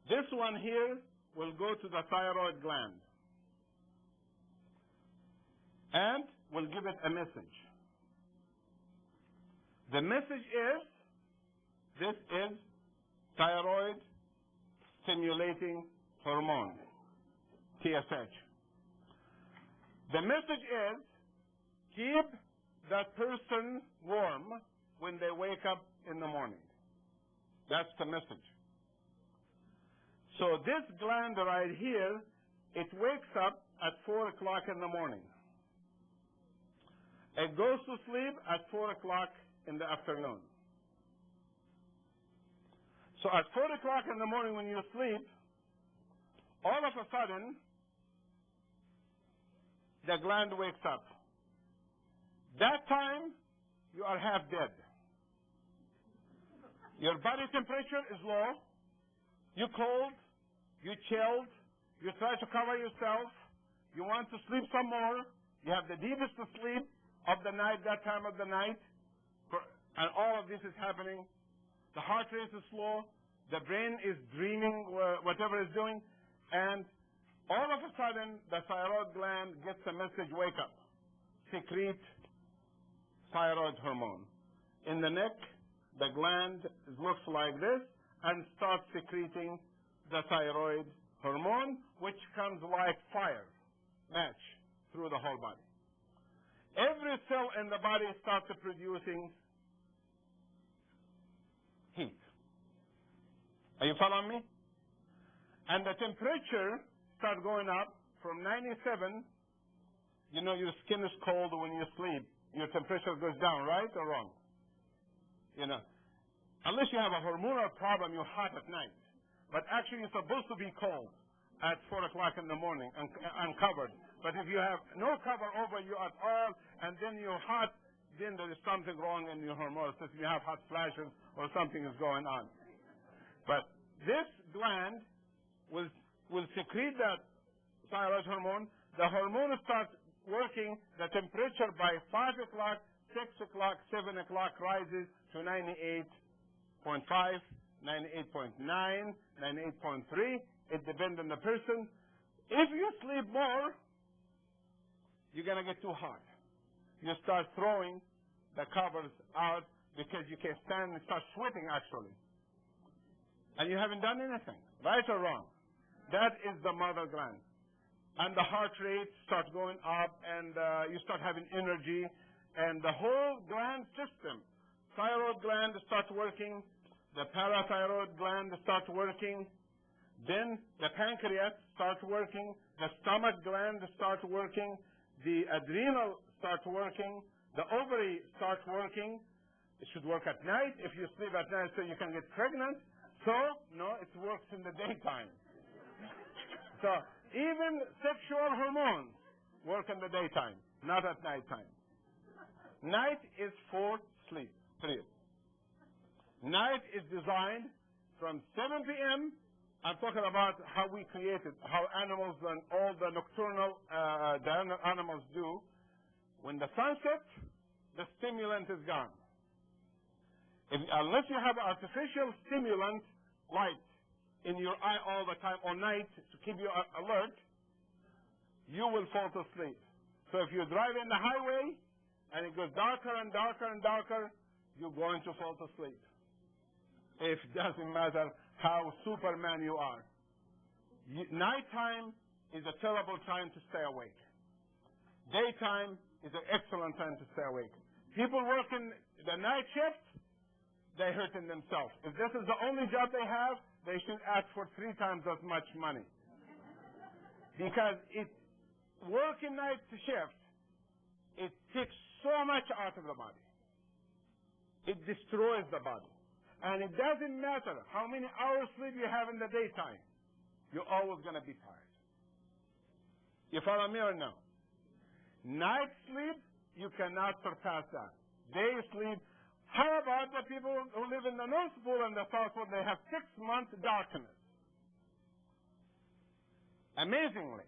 Speaker 2: This one here will go to the thyroid gland and will give it a message. The message is, this is thyroid stimulating hormone, TSH. The message is, keep that person warm when they wake up in the morning. That's the message. So this gland right here, it wakes up at 4 o'clock in the morning. It goes to sleep at 4 o'clock in the afternoon. So at 4 o'clock in the morning when you sleep, all of a sudden, the gland wakes up. That time, you are half dead. Your body temperature is low. You're cold. You're chilled. You try to cover yourself. You want to sleep some more. You have the deepest sleep of the night, that time of the night. And all of this is happening. The heart rate is slow. The brain is dreaming whatever it's doing. And all of a sudden, the thyroid gland gets a message, wake up. Secrete thyroid hormone. In the neck, the gland looks like this and starts secreting the thyroid hormone, which comes like fire, match, through the whole body. Every cell in the body starts producing heat. Are you following me? And the temperature starts going up from 97. You know your skin is cold when you sleep. Your temperature goes down, right or wrong? Unless you have a hormonal problem, you're hot at night. But actually, you're supposed to be cold at 4 o'clock in the morning and covered. But if you have no cover over you at all, and then you're hot, then there is something wrong in your hormonal system. You have hot flashes or something is going on. But this gland will secrete that thyroid hormone. The hormone starts working. The temperature by 5 o'clock, 6 o'clock, 7 o'clock rises to 98.5, 98.9, 98.3. It depends on the person. If you sleep more, you're going to get too hot. You start throwing the covers out because you can't stand and start sweating, actually. And you haven't done anything, right or wrong. That is the mother gland. And the heart rate starts going up, and you start having energy, and the whole gland system, thyroid gland starts working, the parathyroid gland starts working, then the pancreas starts working, the stomach gland starts working, the adrenal starts working, the ovary starts working. It should work at night. If you sleep at night so you can get pregnant. So, no, it works in the daytime. So, even sexual hormones work in the daytime, not at nighttime. Night is for sleep, period. Night is designed from 7 p.m. I'm talking about how we created, how animals and all the nocturnal animals do. When the sun sets, the stimulant is gone. Unless you have artificial stimulant light in your eye all the time or night to keep you alert, you will fall to sleep. So if you drive in the highway and it goes darker and darker and darker, you're going to fall to sleep. It doesn't matter how Superman you are. Nighttime is a terrible time to stay awake. Daytime is an excellent time to stay awake. People working the night shift, they're hurting themselves. If this is the only job they have, they should ask for 3 times as much money. Because working night shift, it takes so much out of the body. It destroys the body. And it doesn't matter how many hours sleep you have in the daytime. You're always going to be tired. You follow me or no? Night sleep, you cannot surpass that. Day sleep, how about the people who live in the North Pole and the South Pole? They have 6 months darkness. Amazingly.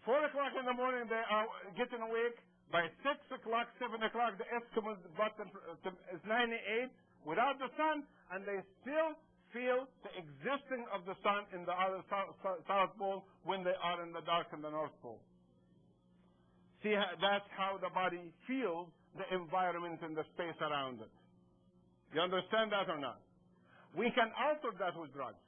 Speaker 2: 4 o'clock in the morning, they are getting awake. By 6 o'clock, 7 o'clock, the Eskimos button is 98 without the sun, and they still feel the existence of the sun in the other South Pole when they are in the dark in the North Pole. See, that's how the body feels the environment and the space around it. You understand that or not? We can alter that with drugs.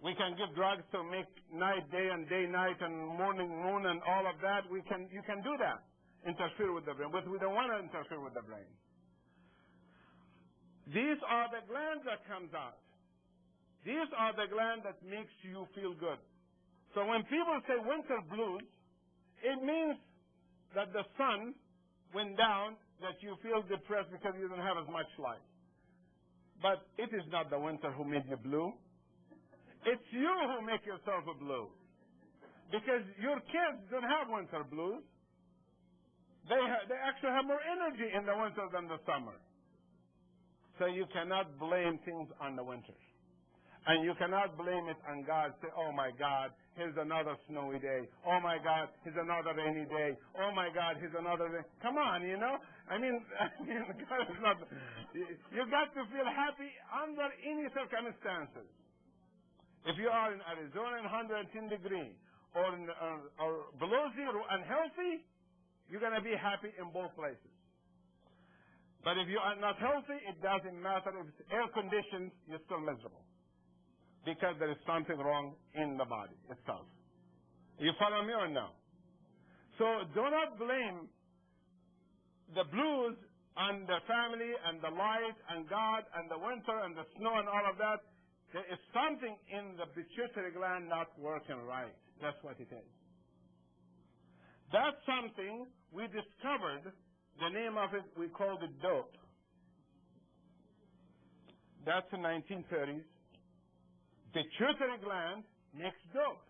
Speaker 2: We can give drugs to make night day and day night and morning moon and all of that. You can do that. Interfere with the brain. But we don't want to interfere with the brain. These are the glands that comes out. These are the glands that makes you feel good. So when people say winter blues, it means that the sun went down, that you feel depressed because you don't have as much light. But it is not the winter who made you blue. It's you who make yourself a blue. Because your kids don't have winter blues. They actually have more energy in the winter than the summer. So you cannot blame things on the winter. And you cannot blame it on God. Say, oh my God, here's another snowy day. Oh my God, here's another rainy day. Oh my God, here's another day. Come on, you know? I mean, God is not... You got to feel happy under any circumstances. If you are in Arizona in 110 degrees or below zero and healthy, you're going to be happy in both places. But if you are not healthy, it doesn't matter. If it's air conditioned, you're still miserable. Because there is something wrong in the body itself. You follow me or no? So do not blame the blues on the family and the light and God and the winter and the snow and all of that. There is something in the pituitary gland not working right. That's what it is. That's something we discovered. The name of it, we called it dope. That's in 1930s. Pituitary gland makes dope.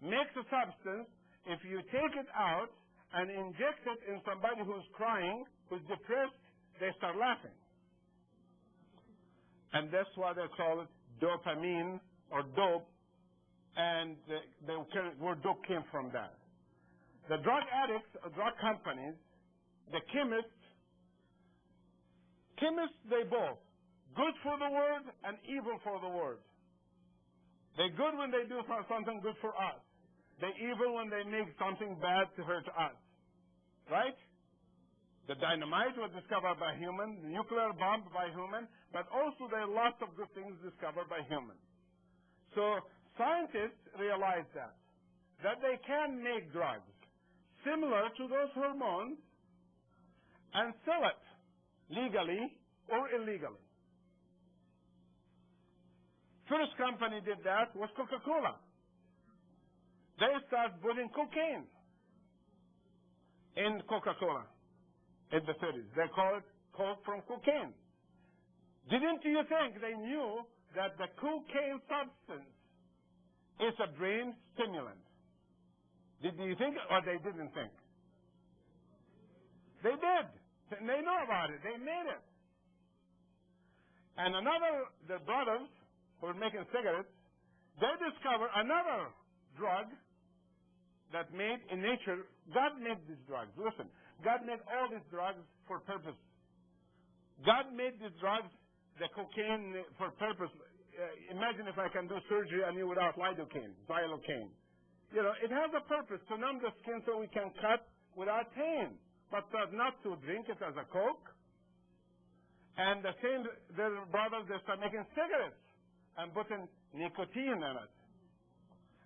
Speaker 2: Makes a substance. If you take it out and inject it in somebody who's crying, who's depressed, they start laughing. And that's why they call it dopamine or dope. And the word dope came from that. The drug addicts, drug companies, the chemists, they both. Good for the world and evil for the world. They're good when they do something good for us. They're evil when they make something bad to hurt us. Right? The dynamite was discovered by human, the nuclear bomb by human, but also there are lots of good things discovered by human. So scientists realize that they can make drugs similar to those hormones and sell it legally or illegally. First company did that was Coca-Cola. They started putting cocaine in Coca-Cola in the 30s. They called it Coke from cocaine. Didn't you think they knew that the cocaine substance is a brain stimulant? Did you think, or they didn't think? They did. They know about it. They made it. And the brothers who were making cigarettes, they discovered another drug that made in nature. God made these drugs. Listen, God made all these drugs for purpose. God made these drugs, the cocaine, for purpose. Imagine if I can do surgery on you without lidocaine, xylocaine. You know, it has a purpose to numb the skin so we can cut without pain, but not to drink it as a Coke. And the same, their brothers, they start making cigarettes and putting nicotine in it.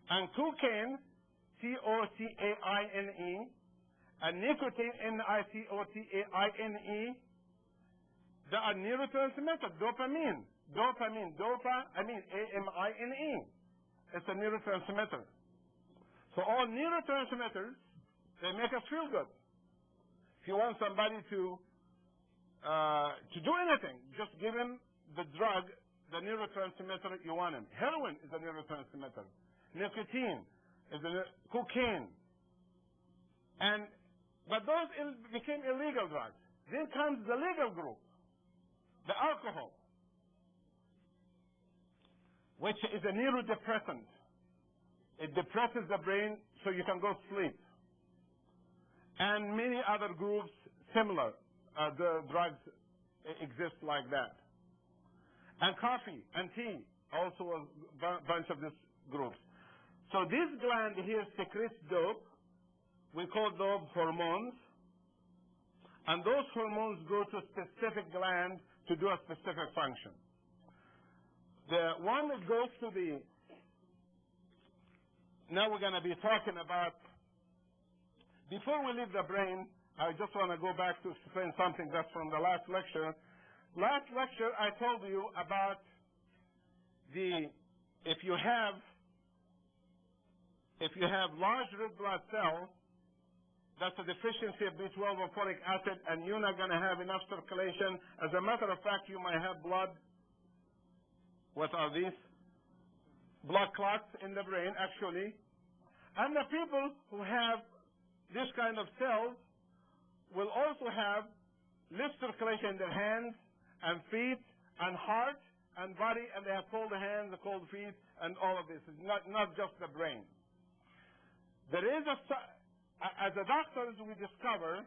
Speaker 2: And cocaine, C-O-C-A-I-N-E, and nicotine, N-I-C-O-T-A-I-N-E, they are neurotransmitters, dopamine. Dopamine, A-M-I-N-E. It's a neurotransmitter. So all neurotransmitters, they make us feel good. If you want somebody to do anything, just give him the drug, the neurotransmitter you want him. Heroin is a neurotransmitter. Nicotine is cocaine. But those became illegal drugs. Then comes the legal group, the alcohol, which is a neurodepressant. It depresses the brain so you can go to sleep. And many other groups similar. The drugs exist like that. And coffee and tea, also a bunch of these groups. So this gland here secretes dope. We call those hormones. And those hormones go to a specific gland to do a specific function. The one that goes to the... Now we're going to be talking about... Before we leave the brain, I just want to go back to explain something that's from the last lecture. Last lecture, I told you about if you have large red blood cells, that's a deficiency of B12 or folic acid, and you're not going to have enough circulation. As a matter of fact, you might have blood. What are these? Blood clots in the brain, actually. And the people who have this kind of cells will also have less circulation in their hands and feet and heart and body, and they have cold hands, cold feet, and all of this. It's not just the brain. There as a doctors, we discover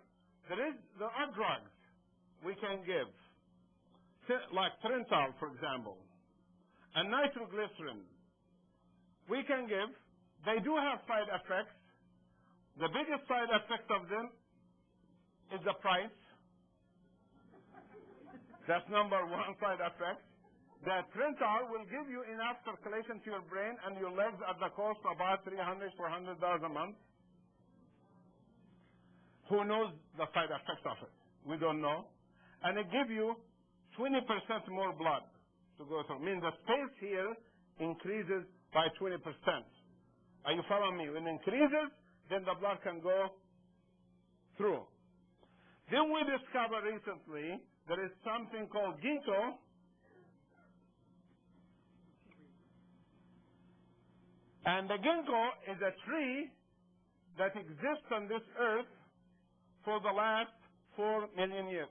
Speaker 2: there are drugs we can give, like Trental, for example, and nitroglycerin. We can give. They do have side effects. The biggest side effect of them is the price. That's number one side effect. The Trental will give you enough circulation to your brain and your legs at the cost of about $300,000 to $400,000 a month. Who knows the side effects of it? We don't know. And it gives you 20% more blood to go through. I mean, the space here increases by 20%. Are you following me? When it increases, then the blood can go through. Then we discovered recently there is something called ginkgo. And the ginkgo is a tree that exists on this earth for the last 4 million years.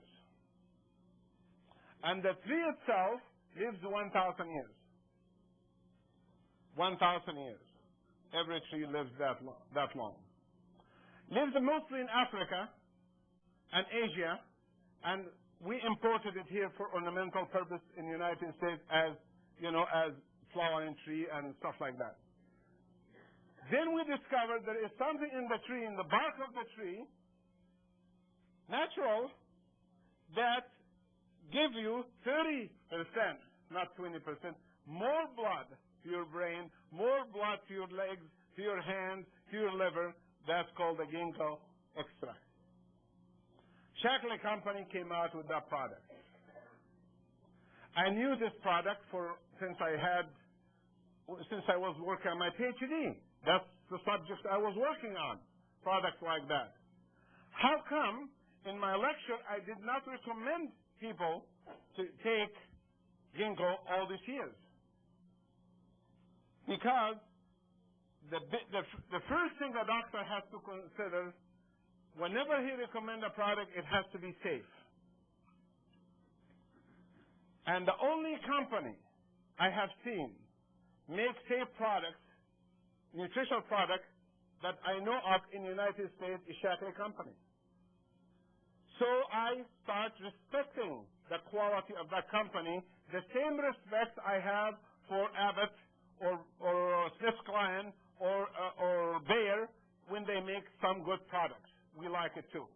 Speaker 2: And the tree itself lives 1,000 years. 1,000 years. Every tree lives that long. Lives mostly in Africa and Asia, and we imported it here for ornamental purpose in the United States as flowering tree and stuff like that. Then we discovered there is something in the tree, in the bark of the tree, natural, that give you 30%, not 20%, more blood to your brain, more blood to your legs, to your hands, to your liver. That's called the ginkgo extract. Shaklee Company came out with that product. I knew this product since I was working on my PhD. That's the subject I was working on, products like that. How come in my lecture I did not recommend people to take ginkgo all these years? Because the first thing a doctor has to consider, whenever he recommends a product, it has to be safe. And the only company I have seen make safe products, nutritional products, that I know of in the United States is Shaklee Company. So I start respecting the quality of that company, the same respect I have for Abbott or SmithKline or Bayer when they make some good products. We like it too.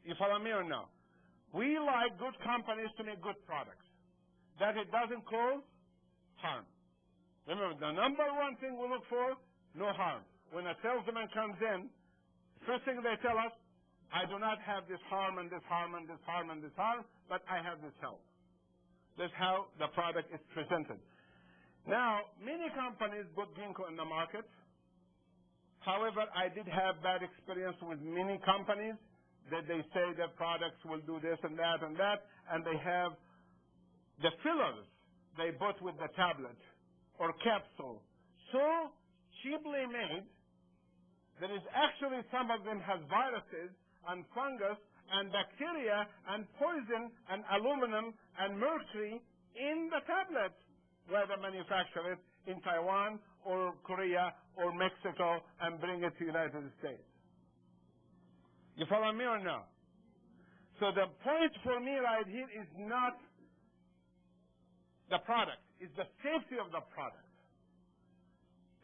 Speaker 2: You follow me or no? We like good companies to make good products, that it doesn't cause harm. Remember, the number one thing we look for, no harm. When a salesman comes in, first thing they tell us, I do not have this harm and this harm and this harm and this harm, but I have this health. That's how the product is presented. Now, many companies put ginkgo in the market. However, I did have bad experience with many companies that they say their products will do this and that, and they have the fillers they put with the tablet or capsule so cheaply made that is actually some of them has viruses and fungus and bacteria and poison and aluminum and mercury in the tablet, whether manufacture it in Taiwan or Korea or Mexico and bring it to the United States. You follow me or no? So the point for me right here is not the product, it's the safety of the product.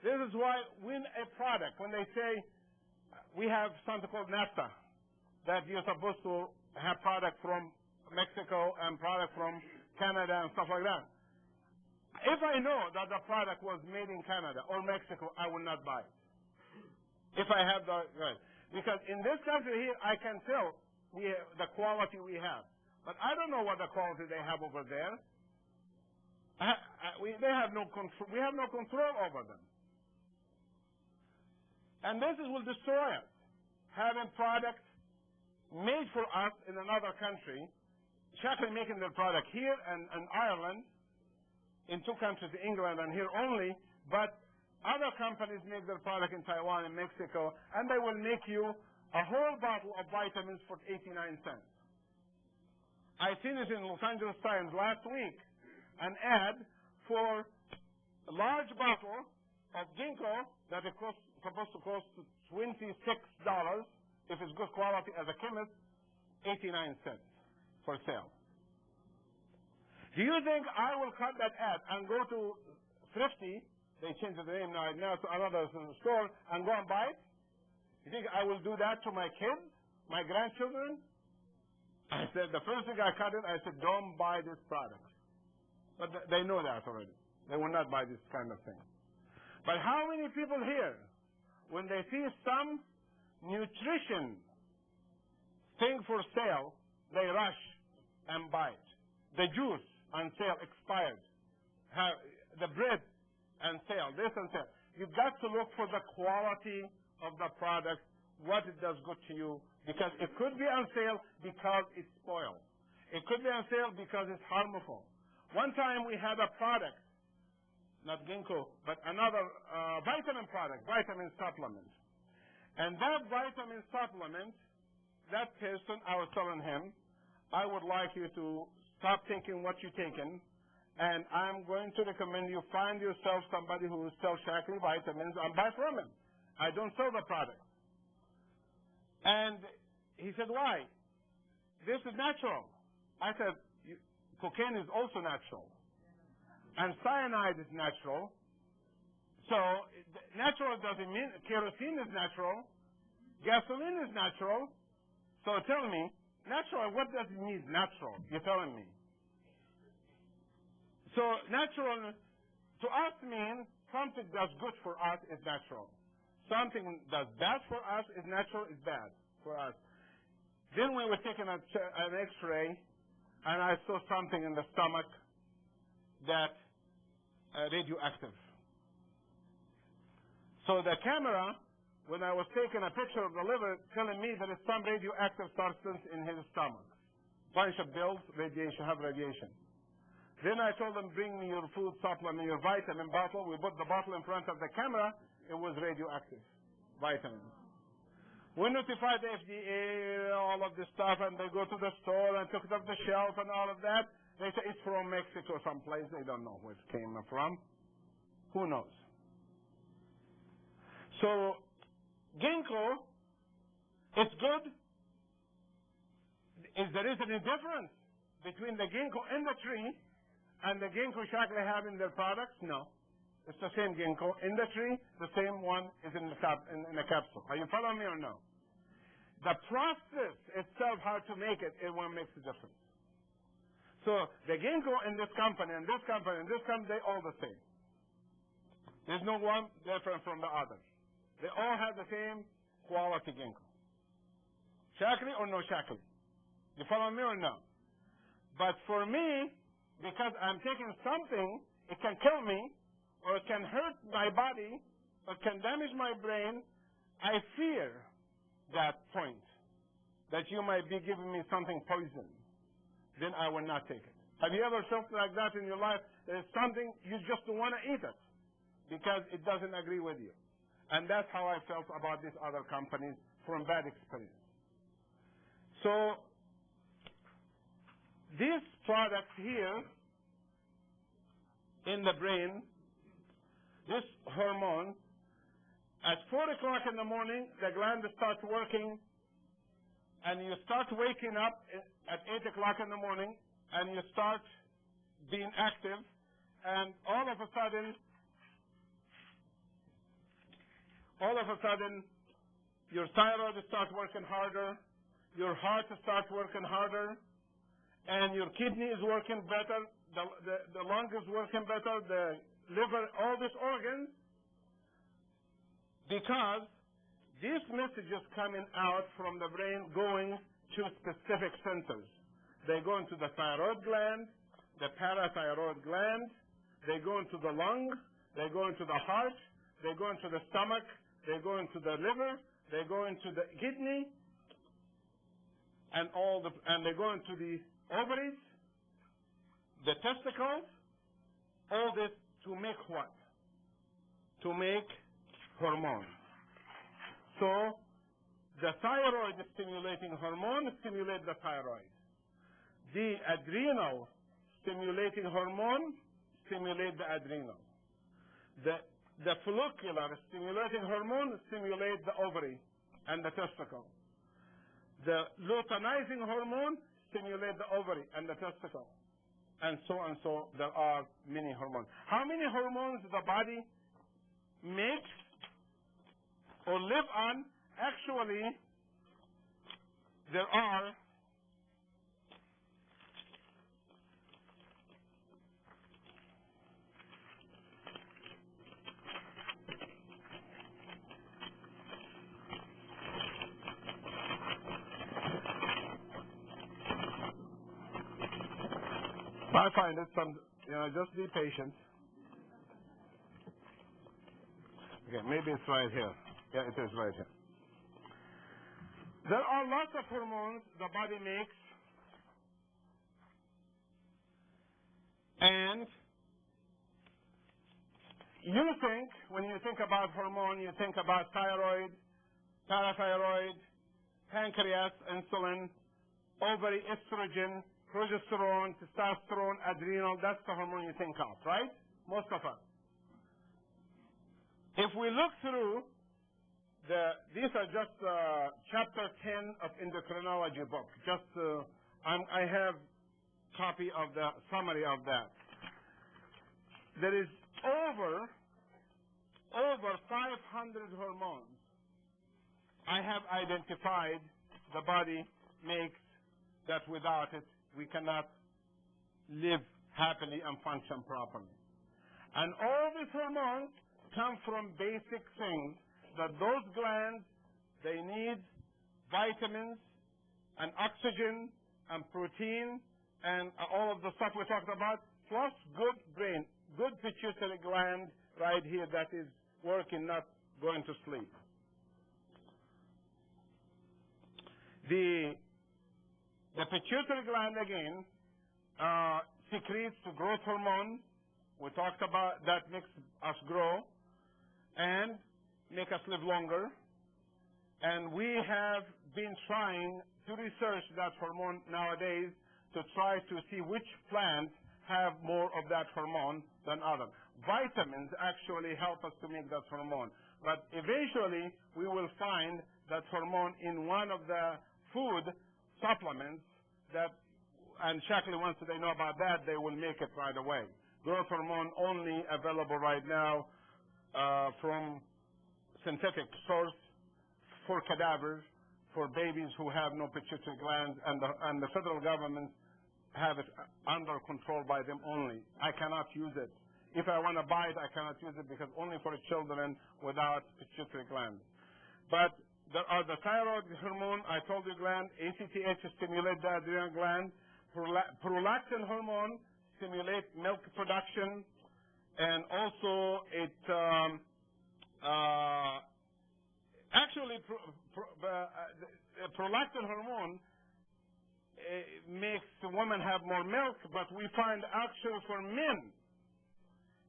Speaker 2: This is why when they say we have something called Nasr, that you're supposed to have product from Mexico and product from Canada and stuff like that. If I know that the product was made in Canada or Mexico, I will not buy it. If I have the right. Because in this country here, I can tell the quality we have. But I don't know what the quality they have over there. They have no control. We have no control over them. And this will destroy us. Having products made for us in another country, Shaklee making their product here and Ireland, in two countries, England and here only, but other companies make their product in Taiwan and Mexico, and they will make you a whole bottle of vitamins for 89 cents. I seen it in Los Angeles Times last week, an ad for a large bottle of ginkgo that is supposed to cost $26 if it's good quality as a chemist, 89 cents for sale. Do you think I will cut that ad and go to Thrifty, they changed the name now to another store, and go and buy it? You think I will do that to my kids, my grandchildren? I said, the first thing I cut it, I said, don't buy this product. But they know that already. They will not buy this kind of thing. But how many people here, when they see some nutrition thing for sale, they rush and buy it? The juice on sale expired. The bread on sale, this on sale. You've got to look for the quality of the product, what it does good to you, because it could be on sale because it's spoiled. It could be on sale because it's harmful. One time we had a product, not ginkgo, but another vitamin product, vitamin supplement. And that vitamin supplement, that person, I was telling him, I would like you to stop taking what you're taking, and I'm going to recommend you find yourself somebody who sells Shaklee vitamins and buy from him. I don't sell the product. And he said, why? This is natural. I said, cocaine is also natural. And cyanide is natural. So natural doesn't mean kerosene is natural, gasoline is natural. So tell me, natural, what does it mean, natural? You're telling me. So natural to us means something that's good for us is natural. Something that's bad for us is natural, is bad for us. Then we were taking an X-ray, and I saw something in the stomach that radioactive. So the camera, when I was taking a picture of the liver, telling me there is some radioactive substance in his stomach. Bunch of bills, radiation, have radiation. Then I told them, bring me your food supplement, your vitamin bottle. We put the bottle in front of the camera. It was radioactive vitamins. We notified the FDA, all of this stuff, and they go to the store and took it off the shelf and all of that. They say it's from Mexico someplace. They don't know where it came from. Who knows? So, ginkgo is good. Is there any difference between the ginkgo in the tree and the ginkgo shakli have in their products? No. It's the same ginkgo in the tree. The same one is in the capsule. Are you following me or no? The process itself, how to make it, it one makes a difference. So the ginkgo in this company and this company and this company, they all the same. There's no one different from the other. They all have the same quality ginkgo. Shakli or no shakli? You follow me or no? But for me, because I'm taking something, it can kill me, or it can hurt my body, or can damage my brain, I fear that point, that you might be giving me something poison. Then I will not take it. Have you ever felt like that in your life? There's something you just don't want to eat it because it doesn't agree with you. And that's how I felt about these other companies from bad experience. So these products here in the brain, this hormone, at 4 o'clock in the morning, the gland starts working, and you start waking up at 8 o'clock in the morning, and you start being active, and all of a sudden, your thyroid starts working harder, your heart starts working harder, and your kidney is working better, the lung is working better, the liver, all these organs, because these messages coming out from the brain going to specific centers. They go into the thyroid gland, the parathyroid gland, they go into the lung, they go into the heart, they go into the stomach, they go into the liver, they go into the kidney, and they go into the ovaries, the testicles, all this to make what? To make hormone. So the thyroid stimulating hormone stimulates the thyroid. The adrenal stimulating hormone stimulates the adrenal. The follicular stimulating hormone stimulates the ovary and the testicle. The luteinizing hormone stimulates the ovary and the testicle. And so there are many hormones. How many hormones the body makes or live on? Actually, there are I find it just be patient. Okay, maybe it's right here. Yeah, it is right here. There are lots of hormones the body makes, and you think, when you think about hormone, you think about thyroid, parathyroid, pancreas, insulin, ovary, estrogen, progesterone, testosterone, adrenal. That's the hormone you think of, right? Most of us. If we look through these are just chapter 10 of endocrinology book. I have copy of the summary of that. There is over I have identified the body makes that without it we cannot live happily and function properly. And all these hormones come from basic things that those glands, they need vitamins and oxygen and protein and all of the stuff we talked about, plus good brain, good pituitary gland right here that is working, not going to sleep. The pituitary gland, again, secretes growth hormone. We talked about that makes us grow and make us live longer. And we have been trying to research that hormone nowadays to try to see which plants have more of that hormone than others. Vitamins actually help us to make that hormone. But eventually, we will find that hormone in one of the food supplements that, and Shaklee, once they know about that, they will make it right away. Growth hormone only available right now from synthetic source for cadavers, for babies who have no pituitary glands, and the federal government have it under control by them only. I cannot use it. If I want to buy it, I cannot use it because only for children without pituitary glands. But there are the thyroid hormone, I told you gland, ACTH stimulates the adrenal gland, prolactin hormone stimulates milk production, and also it prolactin hormone makes women have more milk, but we find actually for men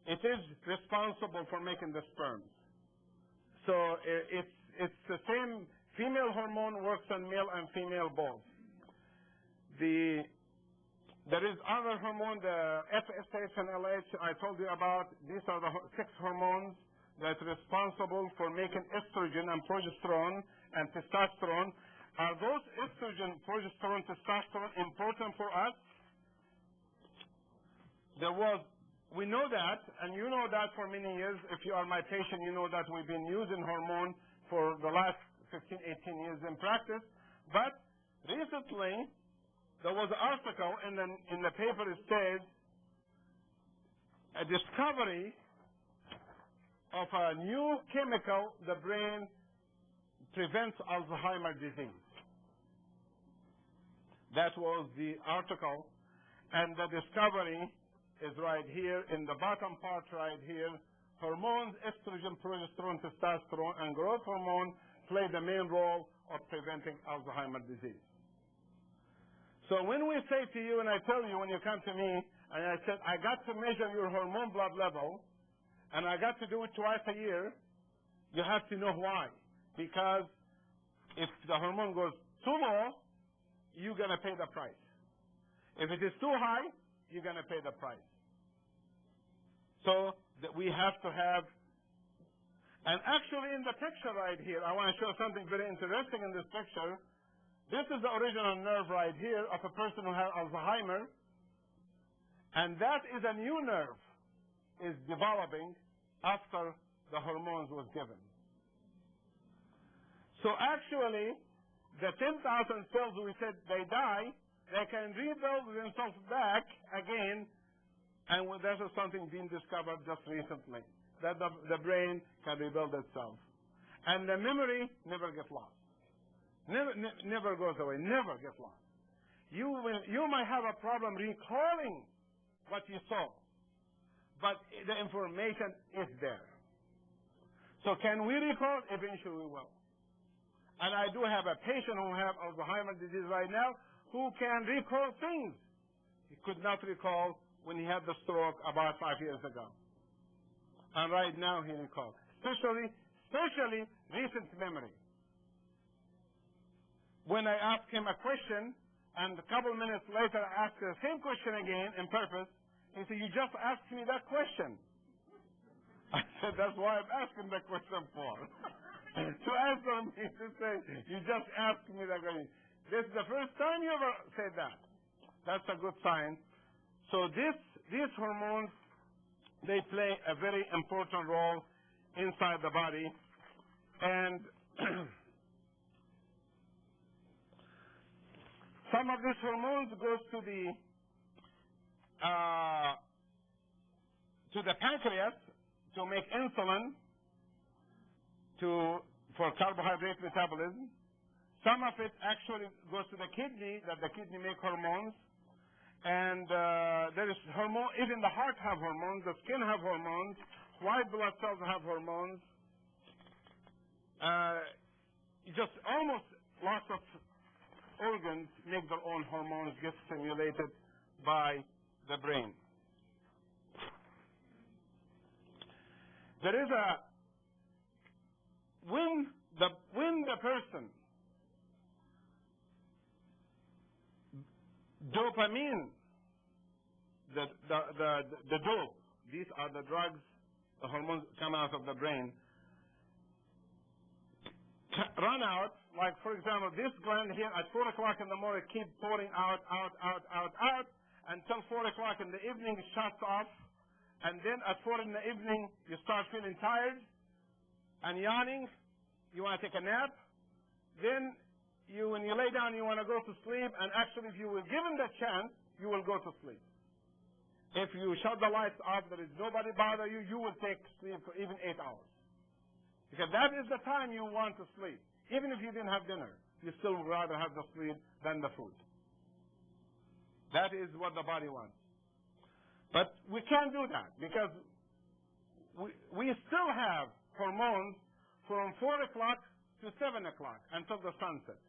Speaker 2: it is responsible for making the sperms. So it's the same. Female hormone works on male and female both. There is other hormone, the FSH and LH I told you about. These are the 6 hormones that are responsible for making estrogen and progesterone and testosterone. Are those estrogen, progesterone, testosterone important for us? We know that, and you know that for many years. If you are my patient, you know that we've been using hormone for the last 15, 18 years in practice. But recently, there was an article in the paper that says a discovery of a new chemical the brain prevents Alzheimer's disease. That was the article, and the discovery is right here in the bottom part right here. Hormones, estrogen, progesterone, testosterone, and growth hormone play the main role of preventing Alzheimer's disease. So when we say to you, and I tell you when you come to me, and I said, I got to measure your hormone blood level, and I got to do it twice a year, you have to know why. Because if the hormone goes too low, you're going to pay the price. If it is too high, you're going to pay the price. So that we have to have, and actually in the picture right here, I want to show something very interesting in this picture. This is the original nerve right here of a person who has Alzheimer's, and that is a new nerve is developing after the hormones was given. So actually, the 10,000 cells we said they die, they can rebuild themselves back again, and that is something being discovered just recently, that the brain can rebuild itself. And the memory never gets lost. Never goes away, never gets lost. You might have a problem recalling what you saw, but the information is there. So can we recall? Eventually we will. And I do have a patient who has Alzheimer's disease right now who can recall things he could not recall when he had the stroke about 5 years ago. And right now he recalls, especially recent memory. When I ask him a question, and a couple minutes later I ask the same question again in purpose, he said, you just asked me that question. I said, that's why I'm asking the question for. To answer me, to say, you just asked me that question. This is the first time you ever said that. That's a good sign. So these hormones, they play a very important role inside the body. And Some of these hormones goes to the pancreas to make insulin for carbohydrate metabolism. Some of it actually goes to the kidney, that the kidney make hormones. And there is hormone, even the heart have hormones, the skin have hormones, white blood cells have hormones. Just almost lots of organs make their own hormones, get stimulated by the brain. There is when the person dopamine, the dope, these are the drugs, the hormones come out of the brain, run out. Like, for example, this gland here at 4 o'clock in the morning keep pouring out, until 4 o'clock in the evening it shuts off. And then at 4 in the evening, you start feeling tired and yawning. You want to take a nap. Then when you lay down, you want to go to sleep. And actually, if you were given the chance, you will go to sleep. If you shut the lights off, there is nobody bother you, you will take sleep for even 8 hours. Because that is the time you want to sleep. Even if you didn't have dinner, you still would rather have the sleep than the food. That is what the body wants. But we can't do that because we still have hormones from 4 o'clock to 7 o'clock until the sun sets.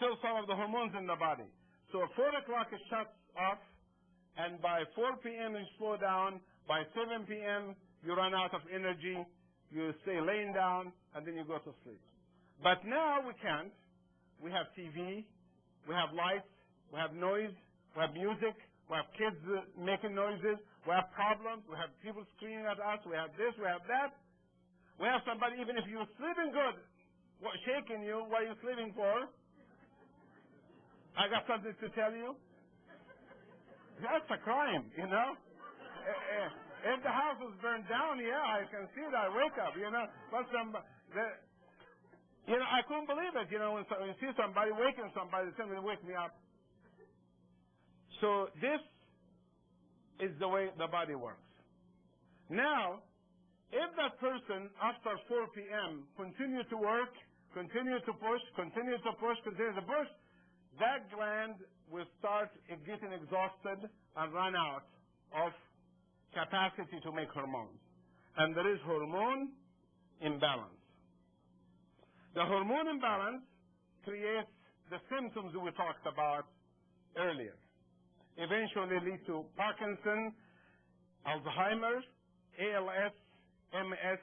Speaker 2: Still some of the hormones in the body. So at 4 o'clock it shuts off, and by 4 p.m. you slow down. By 7 p.m. you run out of energy. You stay laying down, and then you go to sleep. But now we can't. We have TV. We have lights. We have noise. We have music. We have kids making noises. We have problems. We have people screaming at us. We have this. We have that. We have somebody, even if you're sleeping good, shaking you. What are you sleeping for? I got something to tell you. That's a crime, you know. If the house was burned down, yeah, I can see that. I wake up, you know. But I couldn't believe it, you know, when you see somebody waking somebody, somebody wake me up. So this is the way the body works. Now, if that person after 4 p.m. continue to work, continue to push, that gland will start getting exhausted and run out of capacity to make hormones. And there is hormone imbalance. The hormone imbalance creates the symptoms we talked about earlier. Eventually lead to Parkinson, Alzheimer's, ALS, MS,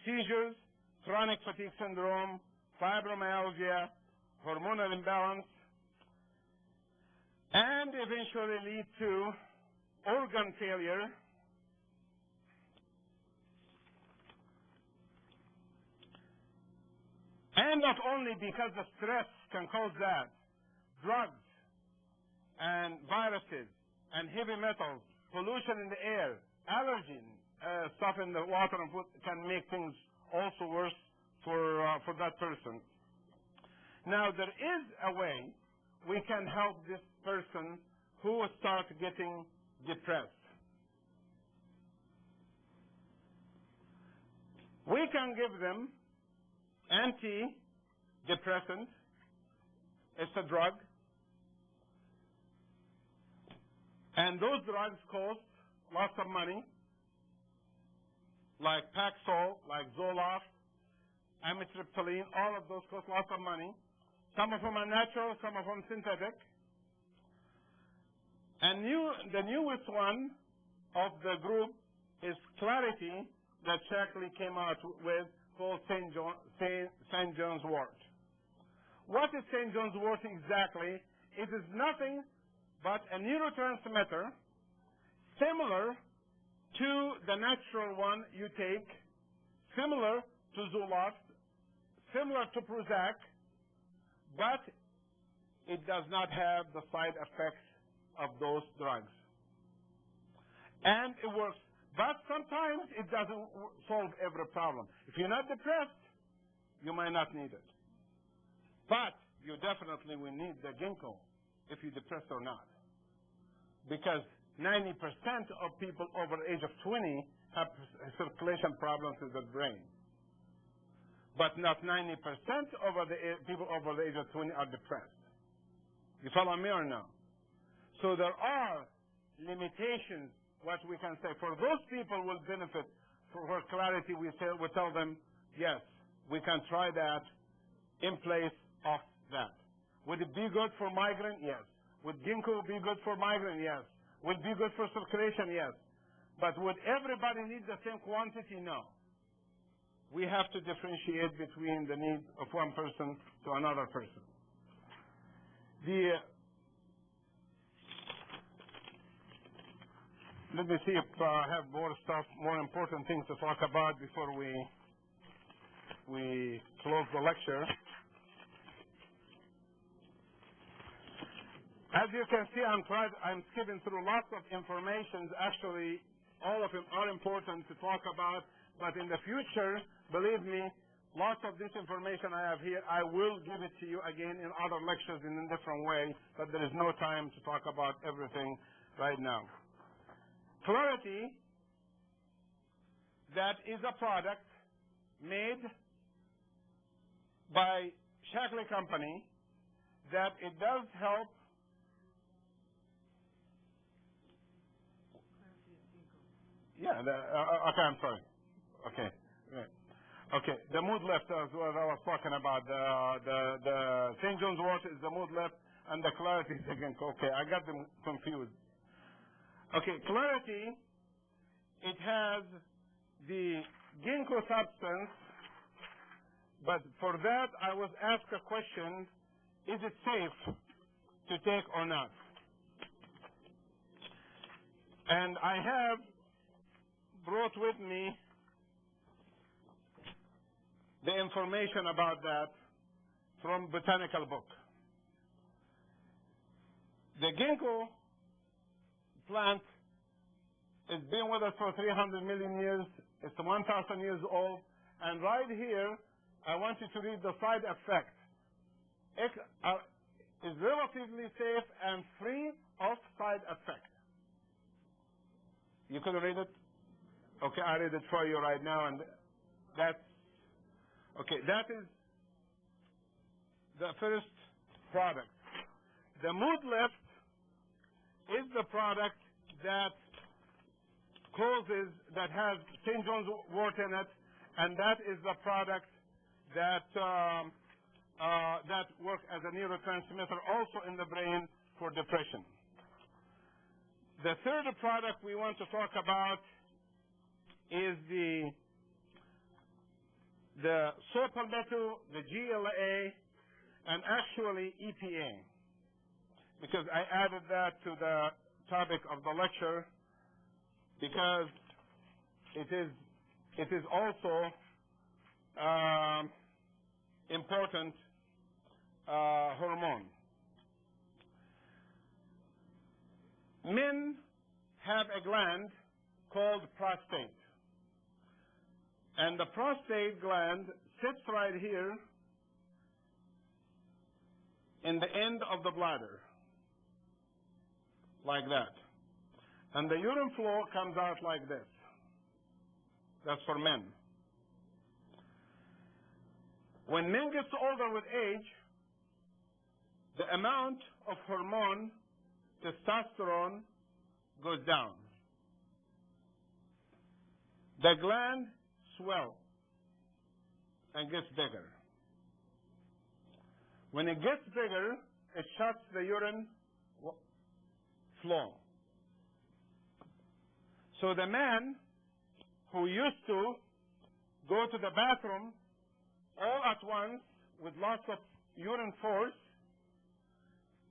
Speaker 2: seizures, chronic fatigue syndrome, fibromyalgia, hormonal imbalance, and eventually lead to organ failure, and not only because the stress can cause that, drugs and viruses and heavy metals, pollution in the air, allergen, stuff in the water and food can make things also worse for that person. Now, there is a way we can help this person who starts getting depressed. We can give them antidepressant. It's a drug. And those drugs cost lots of money, like Paxil, like Zoloft, amitriptyline, all of those cost lots of money. Some of them are natural, some of them synthetic. And the newest one of the group is Clarity that Shackley came out with, called St. John's wort. What is St. John's wort exactly? It is nothing but a neurotransmitter similar to the natural one you take, similar to Zoloft, similar to Prozac, but it does not have the side effects of those drugs. And it works. But sometimes it doesn't solve every problem. If you're not depressed, you might not need it. But you definitely will need the ginkgo if you're depressed or not. Because 90% of people over the age of 20 have circulation problems in the brain. But not 90% people over the age of 20 are depressed. You follow me or no? So there are limitations, what we can say. For those people who will benefit for clarity, we tell them, yes, we can try that in place of that. Would it be good for migraine? Yes. Would ginkgo be good for migraine? Yes. Would it be good for circulation? Yes. But would everybody need the same quantity? No. We have to differentiate between the needs of one person to another person. Let me see if I have more important things to talk about before we close the lecture. As you can see, I'm skipping through lots of information. Actually, all of them are important to talk about. But in the future, believe me, lots of this information I have here, I will give it to you again in other lectures in a different way. But there is no time to talk about everything right now. Clarity, that is a product made by Shaklee Company that it does help. Yeah, okay, I'm sorry. Okay. Okay, the mood lift is what I was talking about. The St. John's wort is the mood lift, and the clarity is again. Okay, I got them confused. Okay, clarity, it has the ginkgo substance, but for that I was asked a question, is it safe to take or not? And I have brought with me the information about that from botanical book. The ginkgo plant has been with us for 300 million years. It's 1,000 years old. And right here, I want you to read the side effect. It is relatively safe and free of side effect. You could read it? Okay, I read it for you right now, and that's okay. That is the first product. The mood lift is the product that has St. John's wort in it, and that is the product that that works as a neurotransmitter also in the brain for depression. The third product we want to talk about is the soy palmetto, the GLA, and actually EPA, because I added that to the topic of the lecture because it is also important hormone. Men have a gland called prostate. And the prostate gland sits right here in the end of the bladder, like that. And the urine flow comes out like this. That's for men. When men get older with age, the amount of hormone, testosterone, goes down. The gland swells and gets bigger. When it gets bigger, it shuts the urine flow. So the man who used to go to the bathroom all at once with lots of urine force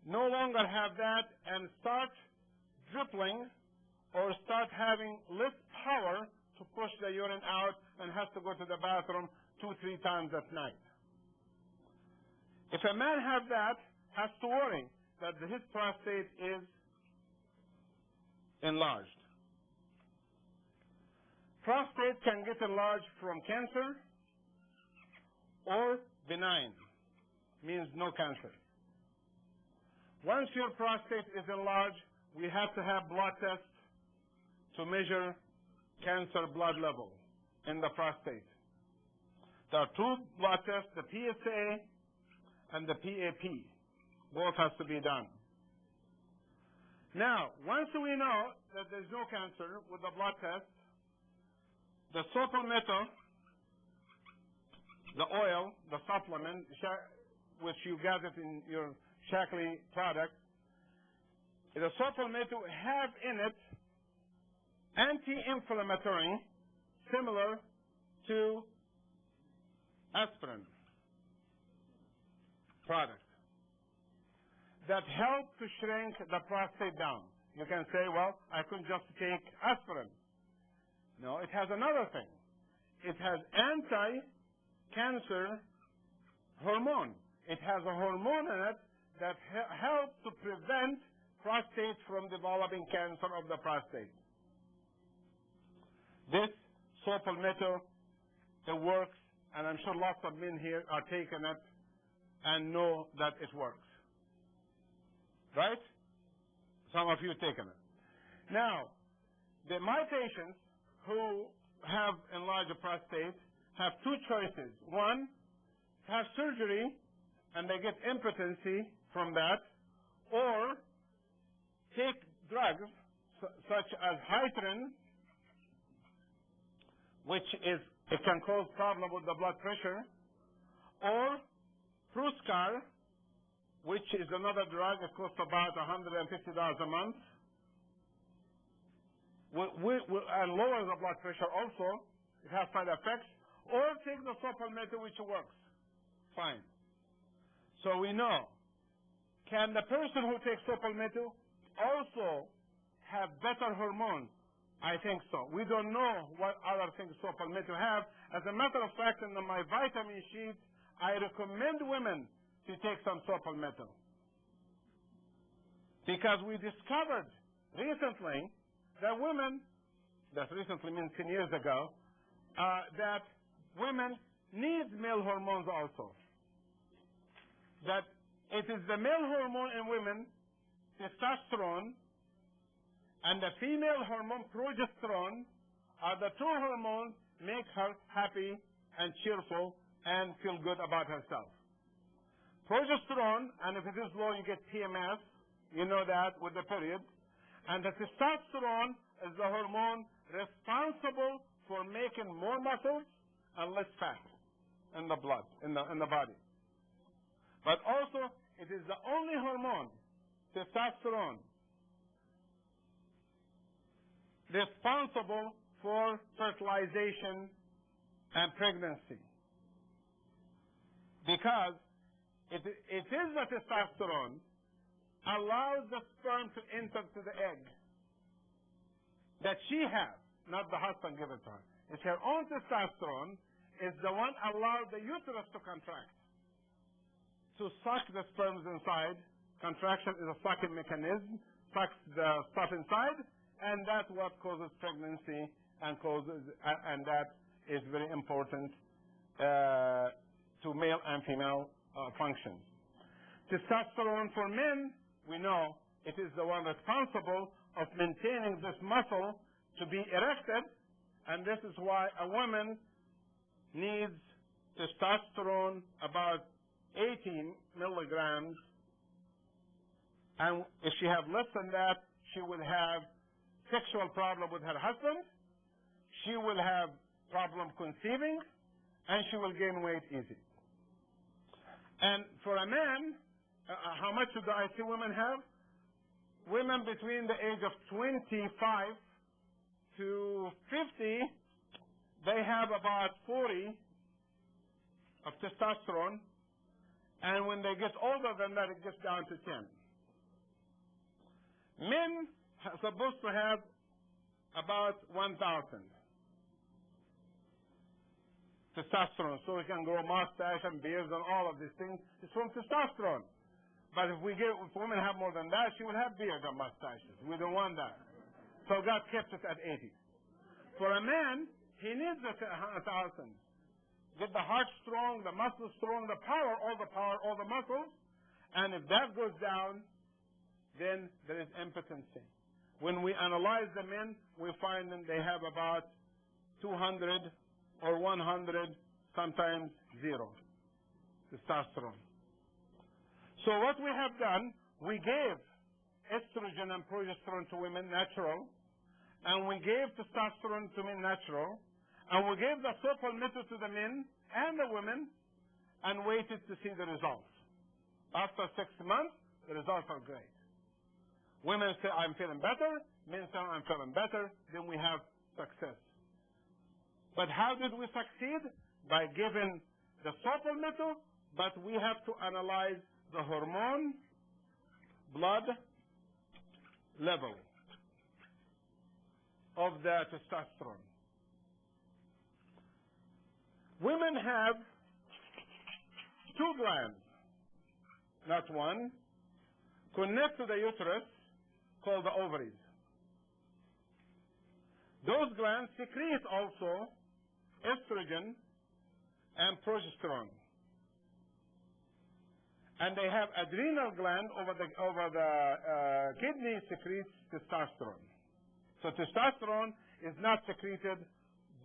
Speaker 2: no longer have that and start dribbling or start having less power to push the urine out and has to go to the bathroom 2-3 times at night. If a man have that, has to worry that his prostate is enlarged. Prostate can get enlarged from cancer or benign. means no cancer. Once your prostate is enlarged, we have to have blood tests to measure cancer blood level in the prostate. There are two blood tests, the PSA and the PAP. Both has to be done. Now, once we know that there's no cancer with the blood test, the Sopalmeto, the oil, the supplement, which you gather in your Shaklee product, the Sopalmeto have in it anti-inflammatory, similar to aspirin product, that help to shrink the prostate down. You can say, well, I could just take aspirin. No, it has another thing. It has anti-cancer hormone. It has a hormone in it that helps to prevent prostate from developing cancer of the prostate. This Sopalmeto, it works, and I'm sure lots of men here are taking it and know that it works. Right? Some of you taken it. Now, my patients who have enlarged prostate have two choices. One, have surgery and they get impotency from that, or take drugs such as Hytrin, which it can cause problem with the blood pressure, or Pruscar, which is another drug that costs about $150 a month, and lowers the blood pressure also. It has side effects. Or take the Sopalmeto, which works fine. So we know, can the person who takes Sopalmeto also have better hormones? I think so. We don't know what other things Sopalmeto have. As a matter of fact, in my vitamin sheet, I recommend women to take some Sopalmeto, because we discovered recently that women, that recently means 10 years ago, that women need male hormones also. That it is the male hormone in women, testosterone, and the female hormone, progesterone, are the two hormones make her happy and cheerful and feel good about herself. Progesterone, and if it is low, you get PMS. You know that with the period. And the testosterone is the hormone responsible for making more muscles and less fat in the blood, in the body. But also, it is the only hormone, testosterone, responsible for fertilization and pregnancy. Because it is the testosterone allows the sperm to enter to the egg that she has, not the husband give it to her. It's her own testosterone is the one allows the uterus to contract, to suck the sperms inside. Contraction is a sucking mechanism, sucks the stuff inside, and that's what causes pregnancy and that is very important to male and female functions. Testosterone for men, we know it is the one responsible of maintaining this muscle to be erected, and this is why a woman needs testosterone about 18 milligrams, and if she have less than that, she will have sexual problem with her husband, she will have problem conceiving, and she will gain weight easy. And for a man, how much do I see women have? Women between the age of 25 to 50, they have about 40 of testosterone, and when they get older than that, it gets down to 10. Men are supposed to have about 1,000 testosterone, so we can grow mustache and beards and all of these things. It's from testosterone. But if women have more than that, she will have beards and mustaches. We don't want that. So God kept it at 80. For a man, he needs 1,000 get the heart strong, the muscles strong, the power, all the muscles. And if that goes down, then there is impotency. When we analyze the men, we find them they have about 200 or 100, sometimes 0 testosterone. So what we have done, we gave estrogen and progesterone to women natural, and we gave testosterone to men natural, and we gave the soap method to the men and the women, and waited to see the results. After 6 months, the results are great. Women say, I'm feeling better. Men say, I'm feeling better. Then we have success. But how did we succeed? By giving the soap method, but we have to analyze the hormone blood level of the testosterone. Women have 2 glands, not one, connect to the uterus, called the ovaries. Those glands secrete also estrogen and progesterone. And they have adrenal gland over the kidney secretes testosterone. So testosterone is not secreted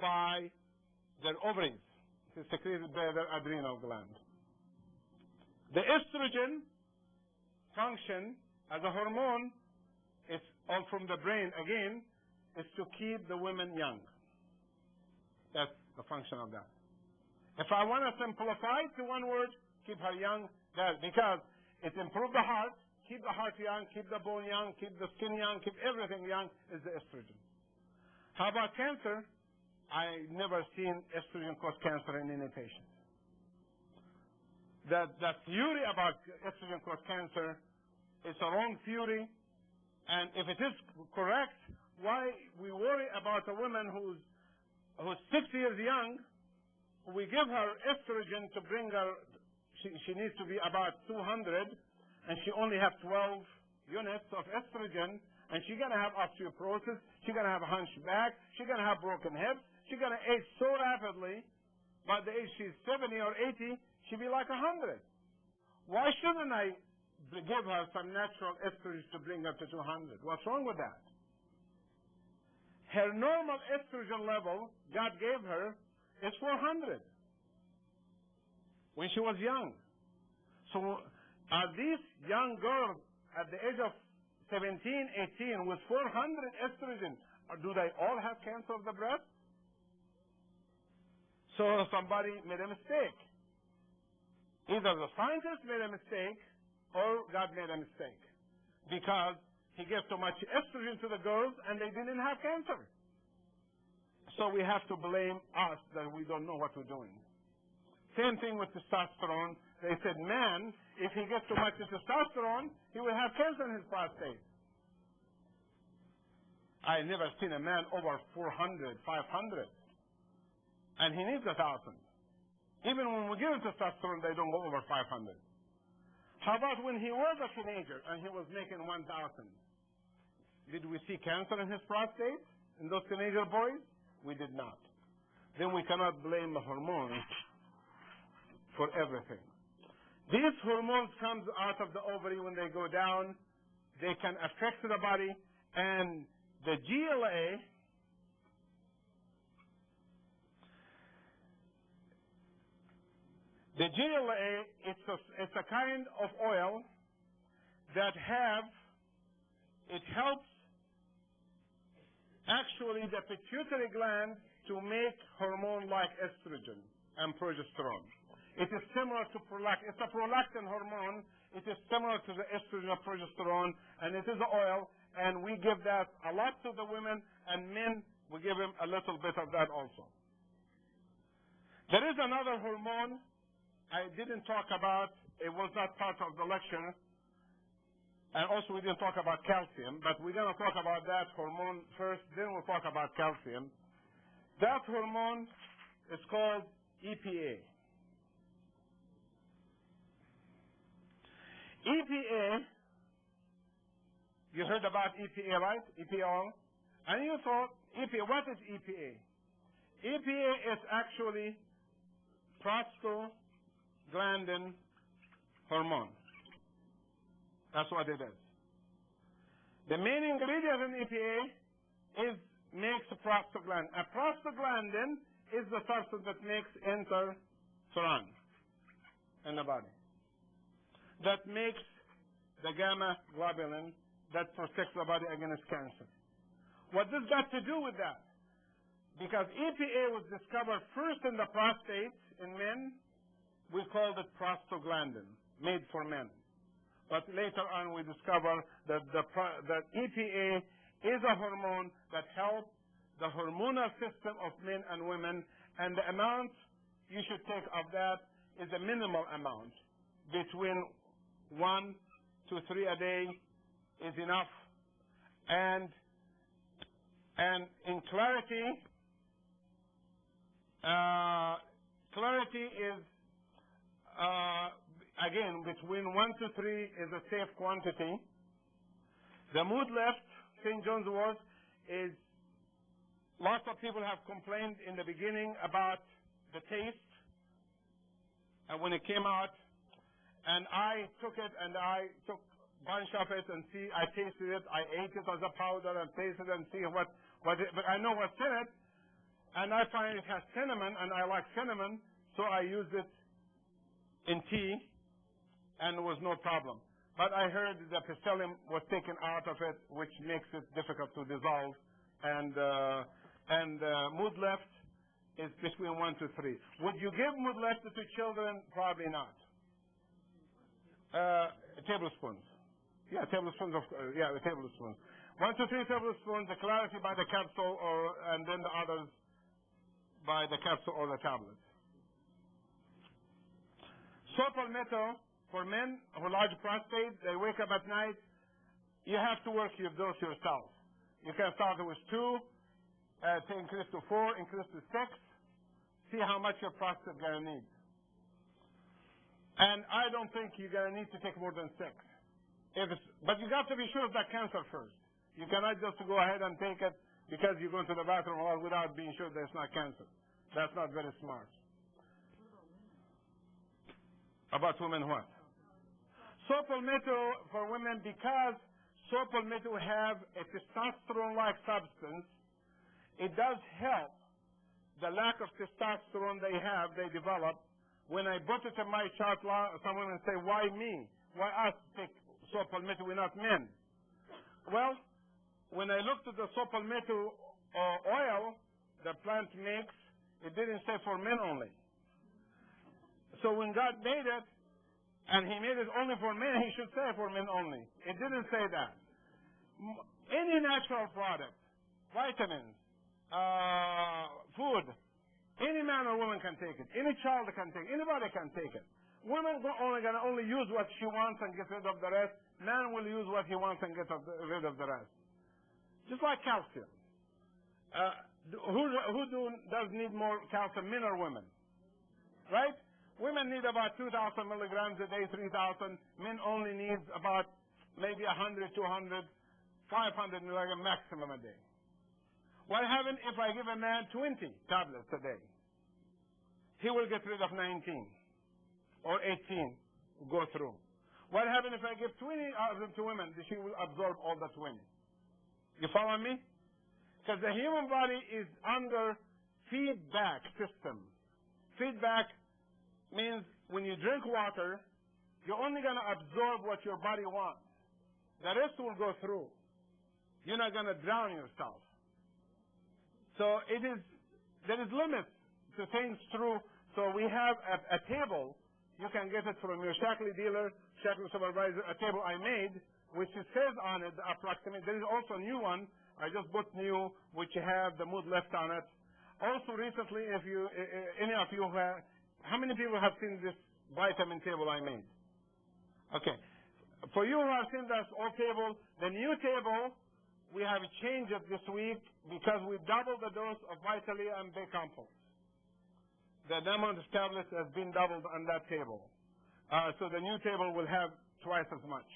Speaker 2: by their ovaries. It is secreted by their adrenal gland. The estrogen function as a hormone is all from the brain again, is to keep the women young. That's the function of that. If I want to simplify it to one word, keep her young, that because it improves the heart, keep the heart young, keep the bone young, keep the skin young, keep everything young, is the estrogen. How about cancer? I never seen estrogen cause cancer in any patient. That theory about estrogen cause cancer is a wrong theory, and if it is correct, why we worry about a woman who's 6 years young? We give her estrogen to bring her. She needs to be about 200, and she only have 12 units of estrogen, and she's gonna have osteoporosis. She's gonna have a hunchback. She's gonna have broken hips. She's gonna age so rapidly. By the age she's 70 or 80, she'll be like 100. Why shouldn't I give her some natural estrogen to bring her to 200? What's wrong with that? Her normal estrogen level God gave her is 400 when she was young. So are these young girls at the age of 17, 18 with 400 estrogen, or do they all have cancer of the breast? So somebody made a mistake. Either the scientist made a mistake or God made a mistake, because he gave too much estrogen to the girls and they didn't have cancer. So we have to blame us that we don't know what we're doing. Same thing with testosterone. They said, man, if he gets too much testosterone, he will have cancer in his prostate. I never seen a man over 400, 500. And he needs 1,000. Even when we give him testosterone, they don't go over 500. How about when he was a teenager and he was making 1,000? Did we see cancer in his prostate in those teenager boys? We did not. Then we cannot blame the hormones for everything. These hormones comes out of the ovary when they go down. They can affect the body, and the GLA it's a kind of oil that it helps actually the pituitary gland to make hormone like estrogen and progesterone. It is similar to prolactin. It's a prolactin hormone. It is similar to the estrogen or progesterone, and it is an oil, and we give that a lot to the women, and men, we give them a little bit of that also. There is another hormone I didn't talk about. It was not part of the lecture. And also we didn't talk about calcium, but we're going to talk about that hormone first, then we'll talk about calcium. That hormone is called EPA. EPA, you heard about EPA, right? EPA. And you thought, EPA, what is EPA? EPA is actually prostaglandin hormone. That's what it is. The main ingredient in EPA makes prostaglandin. A prostaglandin is the substance that makes interferon in the body, that makes the gamma globulin that protects the body against cancer. What this got to do with that? Because EPA was discovered first in the prostate in men, we called it prostaglandin, made for men. But later on we discovered that that EPA is a hormone that helps the hormonal system of men and women, and the amount you should take of that is a minimal amount. Between 1 to 3 a day is enough. And in clarity, clarity is again between 1 to 3 is a safe quantity. The mood lift, St. John's wort, is lots of people have complained in the beginning about the taste, and when it came out, and I took it and I took a bunch of it and I tasted it, I ate it as a powder and tasted it and see but I know what's in it, and I find it has cinnamon, and I like cinnamon, so I used it in tea, and there was no problem. But I heard the psyllium was taken out of it, which makes it difficult to dissolve, and mood lift is between 1 to 3. Would you give mood lift to children? Probably not. Tablespoons. Yeah, tablespoons of tablespoons. 1 to 3 tablespoons. The clarity by the capsule, and then the others by the capsule or the tablet. Saw palmetto for men who have large prostate. They wake up at night. You have to work your dose yourself. You can start with 2, increase to 4, increase to 6. See how much your prostate is going to need. And I don't think you're going to need to take more than 6. But you got to be sure of that cancer first. You cannot just go ahead and take it because you're going to the bathroom or without being sure there's not cancer. That's not very smart. About women what? Saw palmetto for women, because saw palmetto have a testosterone-like substance, it does help the lack of testosterone they develop. When I put it in my chart, some women say, why me? Why us take saw palmetto? We're not men. Well, when I looked at the saw palmetto oil the plant makes, it didn't say for men only. So when God made it, and He made it only for men, He should say for men only. It didn't say that. Any natural product, vitamins, food, any man or woman can take it. Any child can take it. Anybody can take it. Women are going to only use what she wants and get rid of the rest. Man will use what he wants and get rid of the rest. Just like calcium. Who does need more calcium, men or women? Right? Women need about 2,000 milligrams a day, 3,000. Men only need about maybe 100, 200, 500 milligrams maximum a day. What happens if I give a man 20 tablets a day? He will get rid of 19 or 18, go through. What happens if I give 20 of them to women? She will absorb all the 20. You follow me? Because the human body is under feedback system. Feedback means when you drink water, you're only going to absorb what your body wants. The rest will go through. You're not going to drown yourself. So there is limits to things through. So we have a table. You can get it from your Shackley dealer, Shackley supervisor, a table I made, which it says on it, the approximate. There is also a new one. I just bought new, which have the mood left on it. Also recently, if you, any of you have, how many people have seen this vitamin table I made? Okay. For you who have seen that old table, the new table, we have changed it this week because we doubled the dose of Vitalia and B-Complex. The amount of tablets has been doubled on that table. So the new table will have twice as much.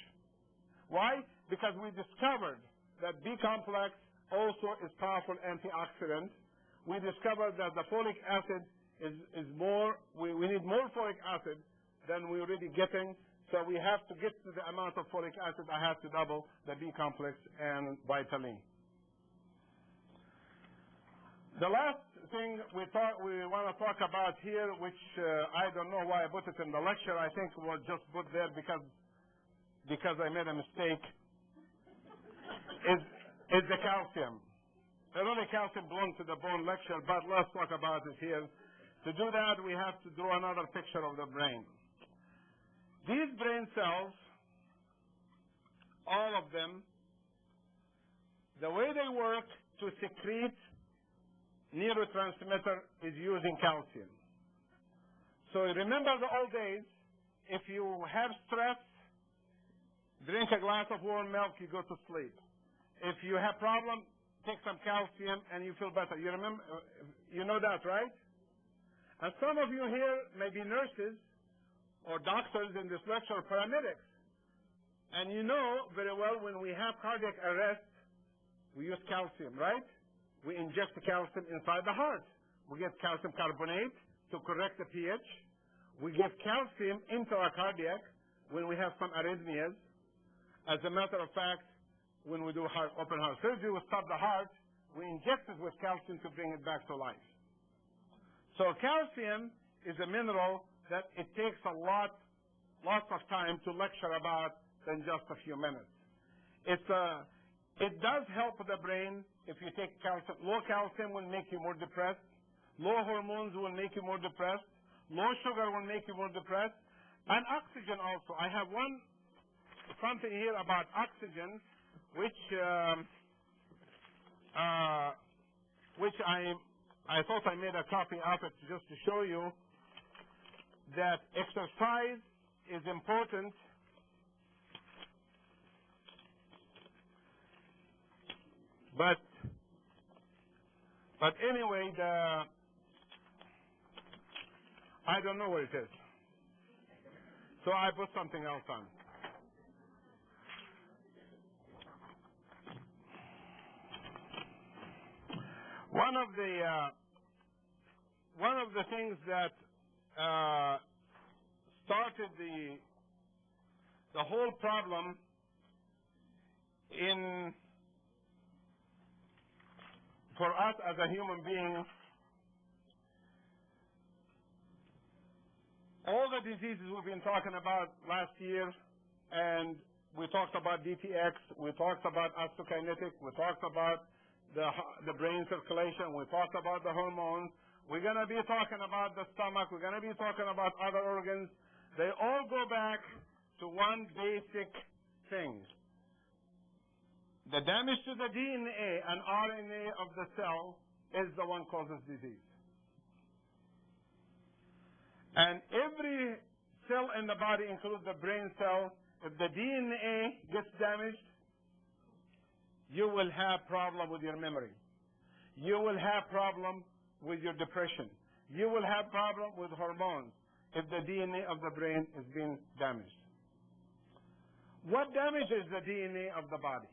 Speaker 2: Why? Because we discovered that B-Complex also is powerful antioxidant. We discovered that the folic acid is more, we need more folic acid than we're already getting. So we have to get to the amount of folic acid. I have to double the B complex and vitamin. The last thing we want to talk about here, which I don't know why I put it in the lecture. I think we'll just put there because I made a mistake. Is the calcium. Really, calcium belongs to the bone lecture, but let's talk about it here. To do that, we have to draw another picture of the brain. These brain cells, all of them, the way they work to secrete neurotransmitter is using calcium. So remember the old days, if you have stress, drink a glass of warm milk, you go to sleep. If you have problem, take some calcium and you feel better. You remember, you know that, right? And some of you here may be nurses or doctors in this lecture, paramedics. And you know very well when we have cardiac arrest, we use calcium, right? We inject the calcium inside the heart. We get calcium carbonate to correct the pH. We give calcium into our cardiac when we have some arrhythmias. As a matter of fact, when we do open heart surgery, we stop the heart, we inject it with calcium to bring it back to life. So calcium is a mineral that it takes lots of time to lecture about than just a few minutes. It does help the brain if you take calcium. Low calcium will make you more depressed. Low hormones will make you more depressed. Low sugar will make you more depressed. And oxygen also. I have something here about oxygen, which I thought I made a copy of it just to show you that exercise is important. But anyway, I don't know where it is. So I put something else on. One of the things that started the whole problem for us as a human being, all the diseases we've been talking about last year, and we talked about DTX, we talked about osteokinetic, we talked about the brain circulation, we talked about the hormones, we're going to be talking about the stomach, we're going to be talking about other organs. They all go back to one basic thing. The damage to the DNA and RNA of the cell is the one causes disease. And every cell in the body, including the brain cell, if the DNA gets damaged, you will have problem with your memory. You will have problem with your depression. You will have problem with hormones if the DNA of the brain is being damaged. What damages the DNA of the body?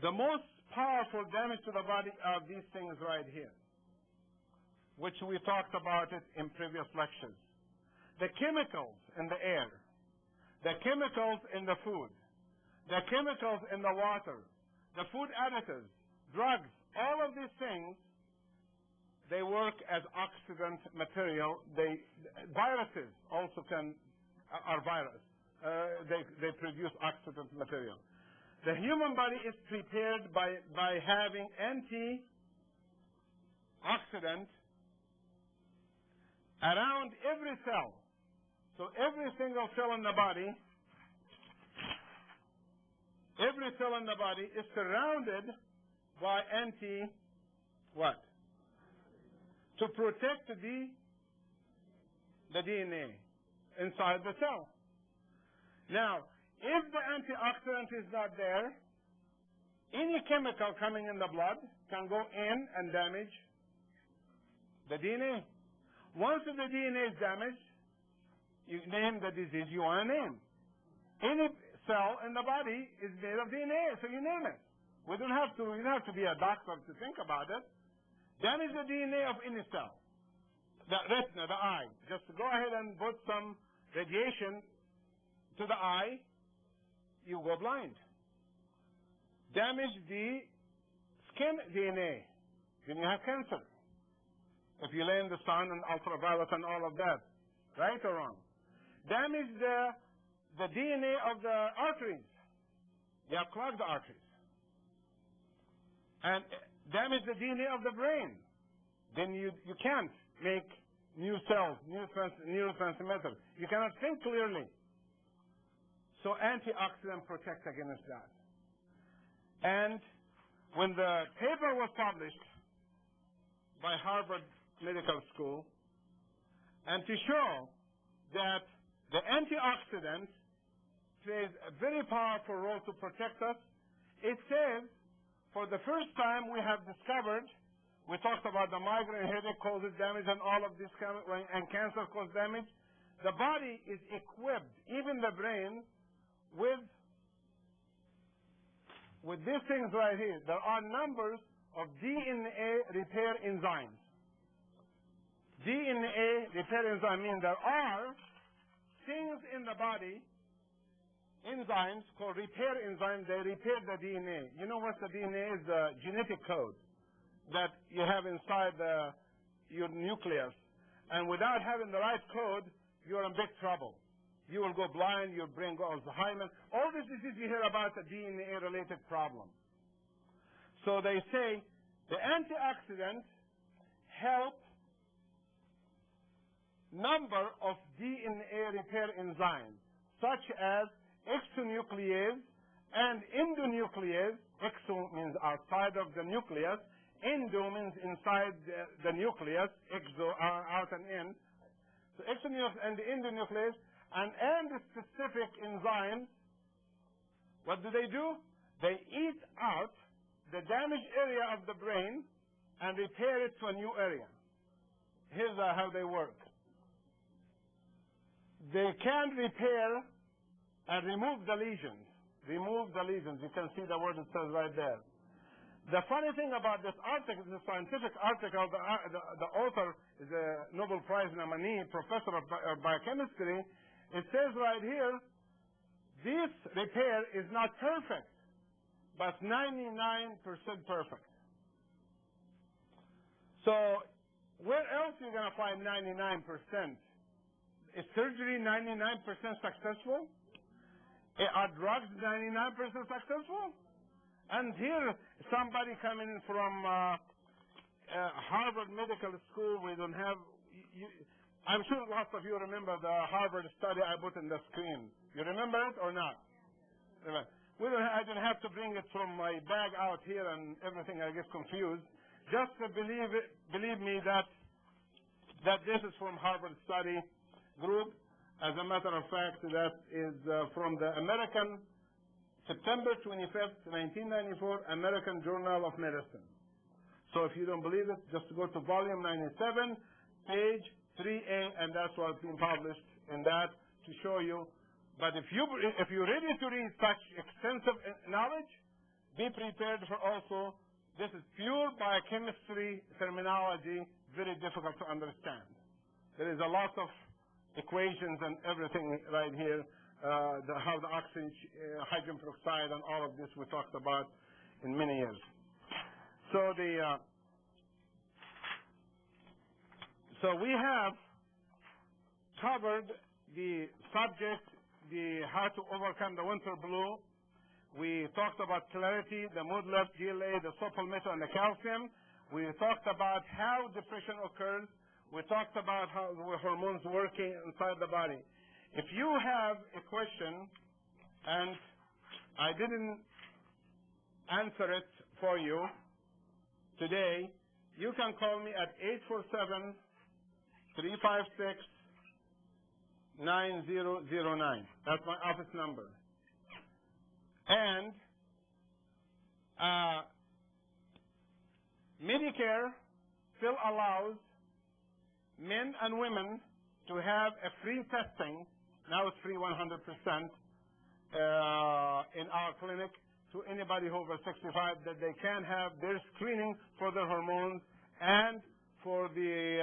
Speaker 2: The most powerful damage to the body are these things right here, which we talked about it in previous lectures. The chemicals in the air, the chemicals in the food, the chemicals in the water, the food additives, drugs, all of these things, they work as oxidant material. Viruses also are virus. They produce oxidant material. The human body is prepared by having antioxidant around every cell. So every single cell in the body, is surrounded by what? To protect the DNA inside the cell. Now, if the antioxidant is not there, any chemical coming in the blood can go in and damage the DNA. Once the DNA is damaged, you name the disease you want to name. Any cell in the body is made of DNA, so you name it. You don't have to be a doctor to think about it. Damage the DNA of any cell. The retina, the eye. Just go ahead and put some radiation to the eye, you go blind. Damage the skin DNA, then you have cancer. If you lay in the sun and ultraviolet and all of that, right or wrong? Damage the DNA of the arteries. You have clogged arteries. And damage the DNA of the brain. Then you can't make new cells, neurotransmitters. You cannot think clearly. So antioxidant protects against that. And when the paper was published by Harvard Medical School, and to show that the antioxidant plays a very powerful role to protect us, it says for the first time we have discovered, we talked about the migraine headache causes damage and all of this and cancer causes damage. The body is equipped, even the brain, with these things right here. There are numbers of DNA repair enzymes. DNA repair enzyme means there are things in the body, enzymes called repair enzymes, they repair the DNA. You know what the DNA is? The genetic code that you have inside your nucleus. And without having the right code, you're in big trouble. You will go blind, your brain goes Alzheimer's. All this disease you hear about a DNA-related problem. So they say the antioxidants help number of DNA repair enzymes, such as exonuclease and endonuclease. Exo means outside of the nucleus. Endo means inside the nucleus. Exo, out and in. So exonuclease and endonuclease. And the specific enzymes, what do? They eat out the damaged area of the brain and repair it to a new area. Here's how they work. They can repair and remove the lesions. Remove the lesions. You can see the word it says right there. The funny thing about this article, this scientific article, the author is a Nobel Prize nominee, professor of biochemistry. It says right here, this repair is not perfect, but 99% perfect. So where else are you going to find 99%? Is surgery 99% successful? Are drugs 99% successful? And here, somebody coming from Harvard Medical School, we don't have... I'm sure lots of you remember the Harvard study I put in the screen. You remember it or not? I don't have to bring it from my bag out here and everything. I get confused. Just believe me that this is from Harvard study group. As a matter of fact, that is from the American, September 25th, 1994, American Journal of Medicine. So if you don't believe it, just go to volume 97, page 3A, and that's what's been published in that to show you. But if you're ready to read such extensive knowledge, be prepared for also, this is pure biochemistry terminology, very difficult to understand. There is a lot of equations and everything right here, how the oxygen, hydrogen peroxide, and all of this we talked about in many years. So we have covered the subject, how to overcome the winter blue. We talked about clarity, the mood lift, GLA, the palmetto, and the calcium. We talked about how depression occurs. We talked about how the hormones working inside the body. If you have a question and I didn't answer it for you today, you can call me at 847-356-9009. That's my office number. And Medicare still allows men and women to have a free testing. Now it's free 100% in our clinic to anybody over 65 that they can have their screening for their hormones and for the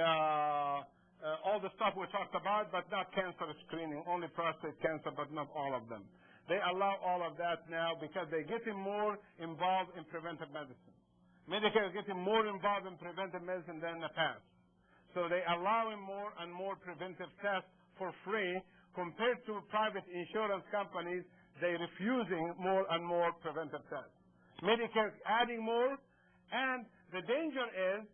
Speaker 2: all the stuff we talked about, but not cancer screening, only prostate cancer, but not all of them. They allow all of that now because they're getting more involved in preventive medicine. Medicare is getting more involved in preventive medicine than in the past. So they allowing more and more preventive tests for free compared to private insurance companies. They're refusing more and more preventive tests. Medicare is adding more, and the danger is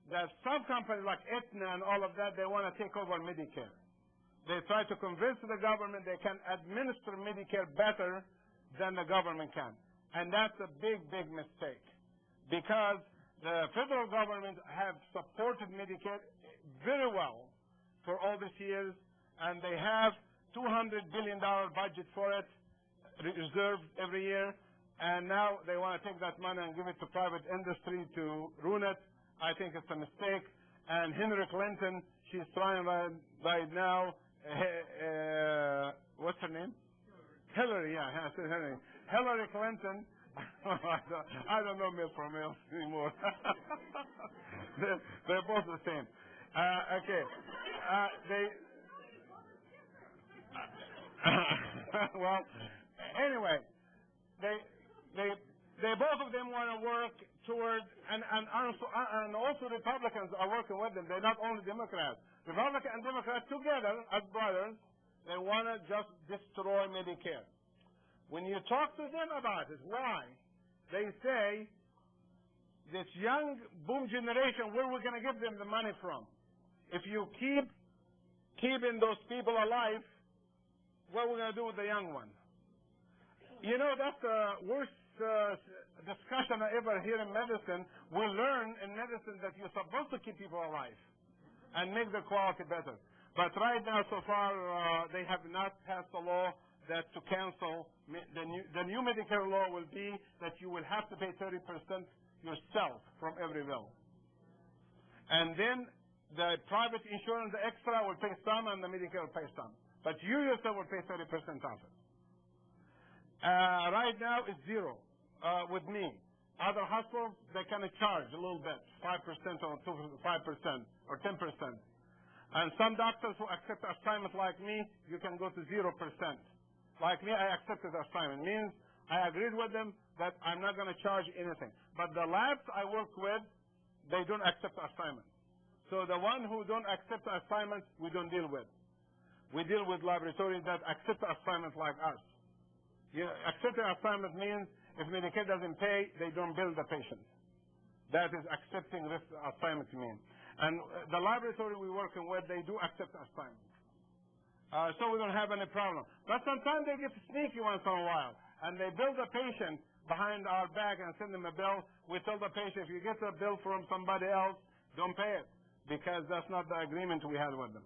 Speaker 2: that some companies like Aetna and all of that, they want to take over Medicare. They try to convince the government they can administer Medicare better than the government can. And that's a big, big mistake, because the federal government have supported Medicare very well for all these years, and they have $200 billion budget for it, reserved every year, and now they want to take that money and give it to private industry to ruin it. I think it's a mistake. And Hillary Clinton, she's trying right now, what's her name? Hillary, yeah, I said Hillary. Hillary Clinton, I don't know male from male anymore. they're both the same. Okay. Well, anyway, they both of them want to work toward, and also Republicans are working with them. They're not only Democrats. Republicans and Democrats together as brothers, they want to just destroy Medicare. When you talk to them about it, why? They say, this young boom generation, where are we going to give them the money from? If you keeping those people alive, what are we going to do with the young one? You know, that's the worst discussion I ever hear in medicine. We learn in medicine that you're supposed to keep people alive and make the quality better. But right now, so far, they have not passed a law that to cancel. The new Medicare law will be that you will have to pay 30% yourself from every bill. And then the private insurance, the extra, will pay some, and the Medicare will pay some. But you yourself will pay 30% of it. Right now, it's zero with me. Other hospitals, they kind of charge a little bit, 5% or 5% or 10%. And some doctors who accept assignment like me, you can go to 0%. Like me, I accepted the assignment. Means I agreed with them that I'm not going to charge anything. But the labs I work with, they don't accept assignment. So the one who don't accept assignments, we don't deal with. We deal with laboratories that accept assignments like us. Accepting assignment means if Medicare doesn't pay, they don't bill the patient. That is accepting this assignment mean. And the laboratory we're working with, they do accept assignments. So we don't have any problem. But sometimes they get sneaky once in a while, and they bill the patient behind our back and send them a bill. We tell the patient, if you get a bill from somebody else, don't pay it, because that's not the agreement we had with them.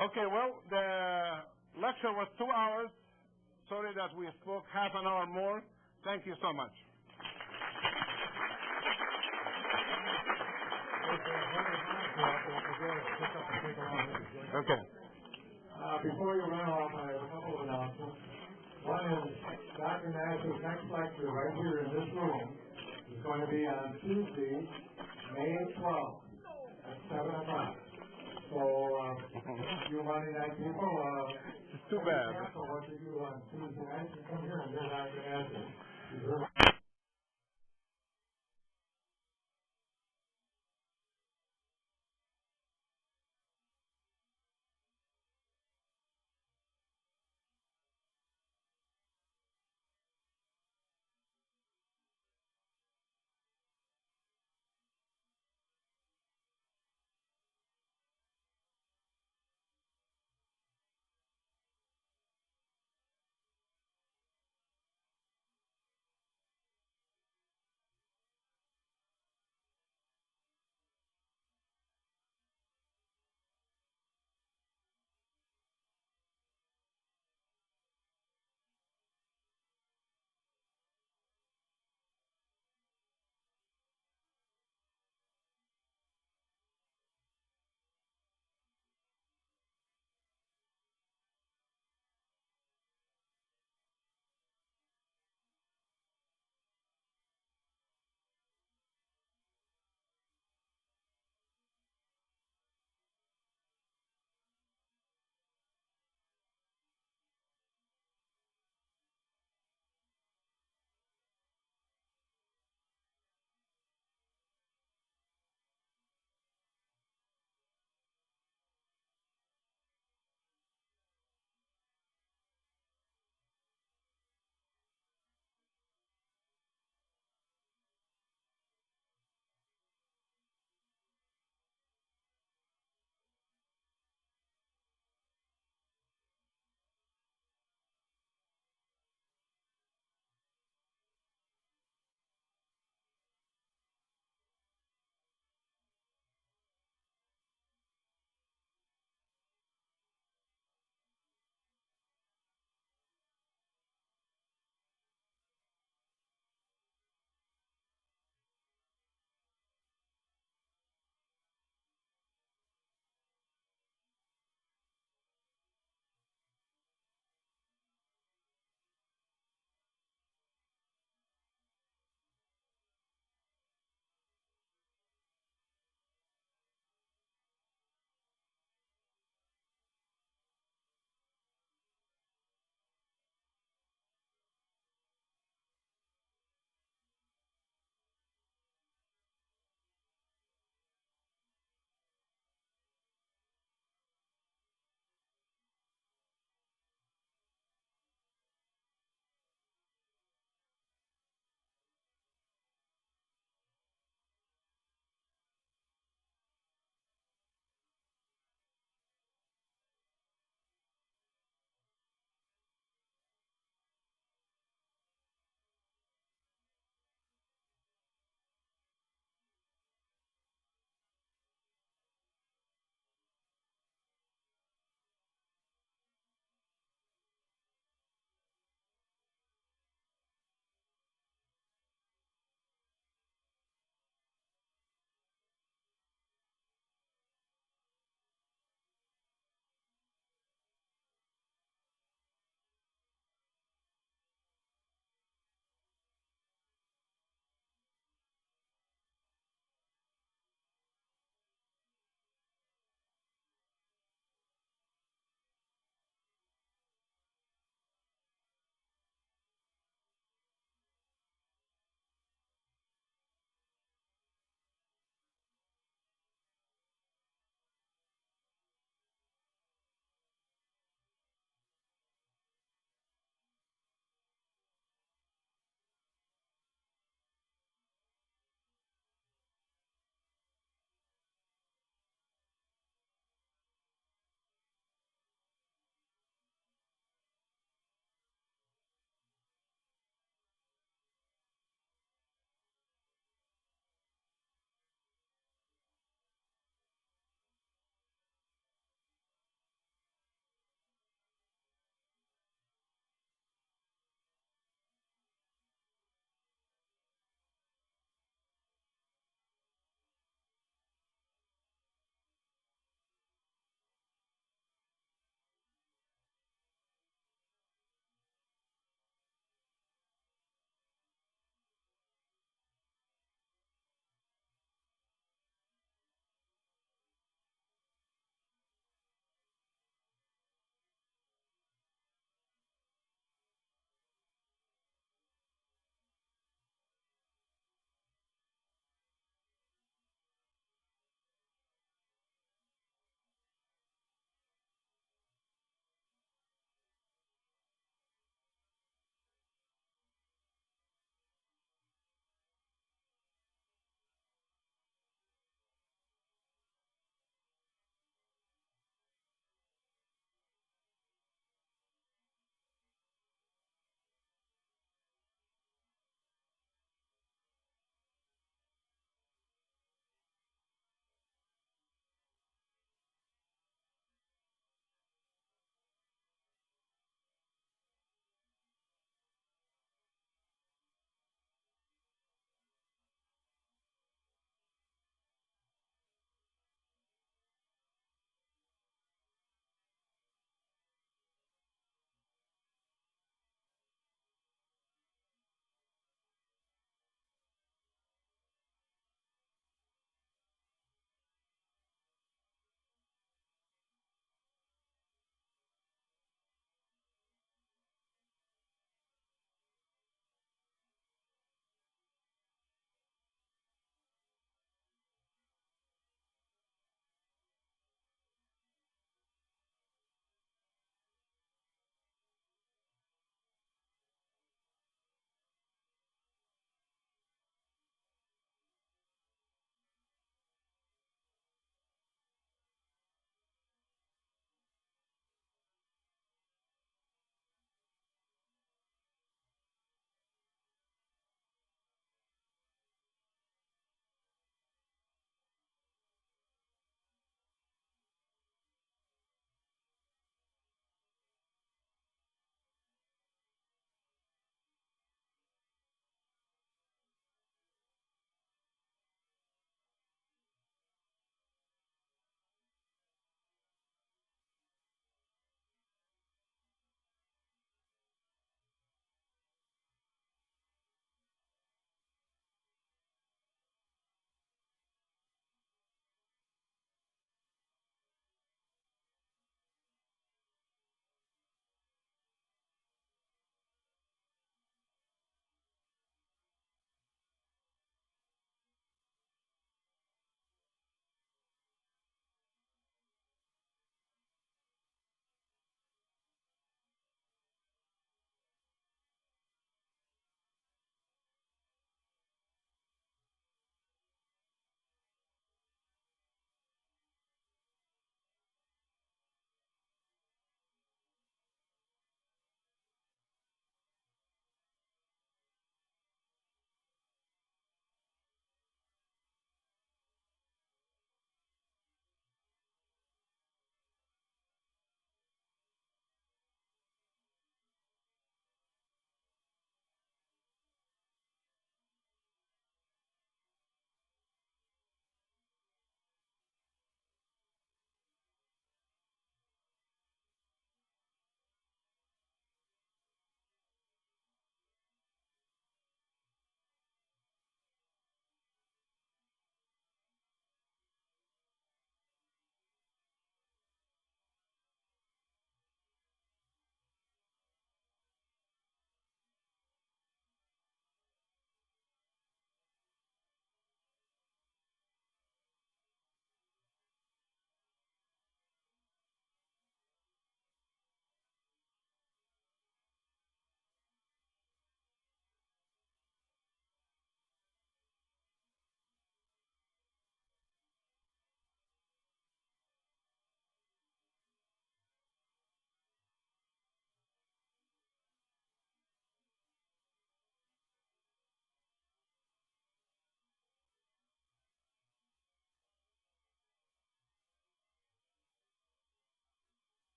Speaker 2: Okay, well, the lecture was 2 hours. Sorry that we spoke half an hour more. Thank you so much. Okay.
Speaker 3: Before you run off, I have a couple of announcements. One is Dr. Nasr's next lecture right here in this room is going to be on Tuesday, May 12th at 7 o'clock. So, you Monday night people,
Speaker 2: it's too bad.
Speaker 3: What you do on Tuesday night, you come here and hear Dr. Nasr.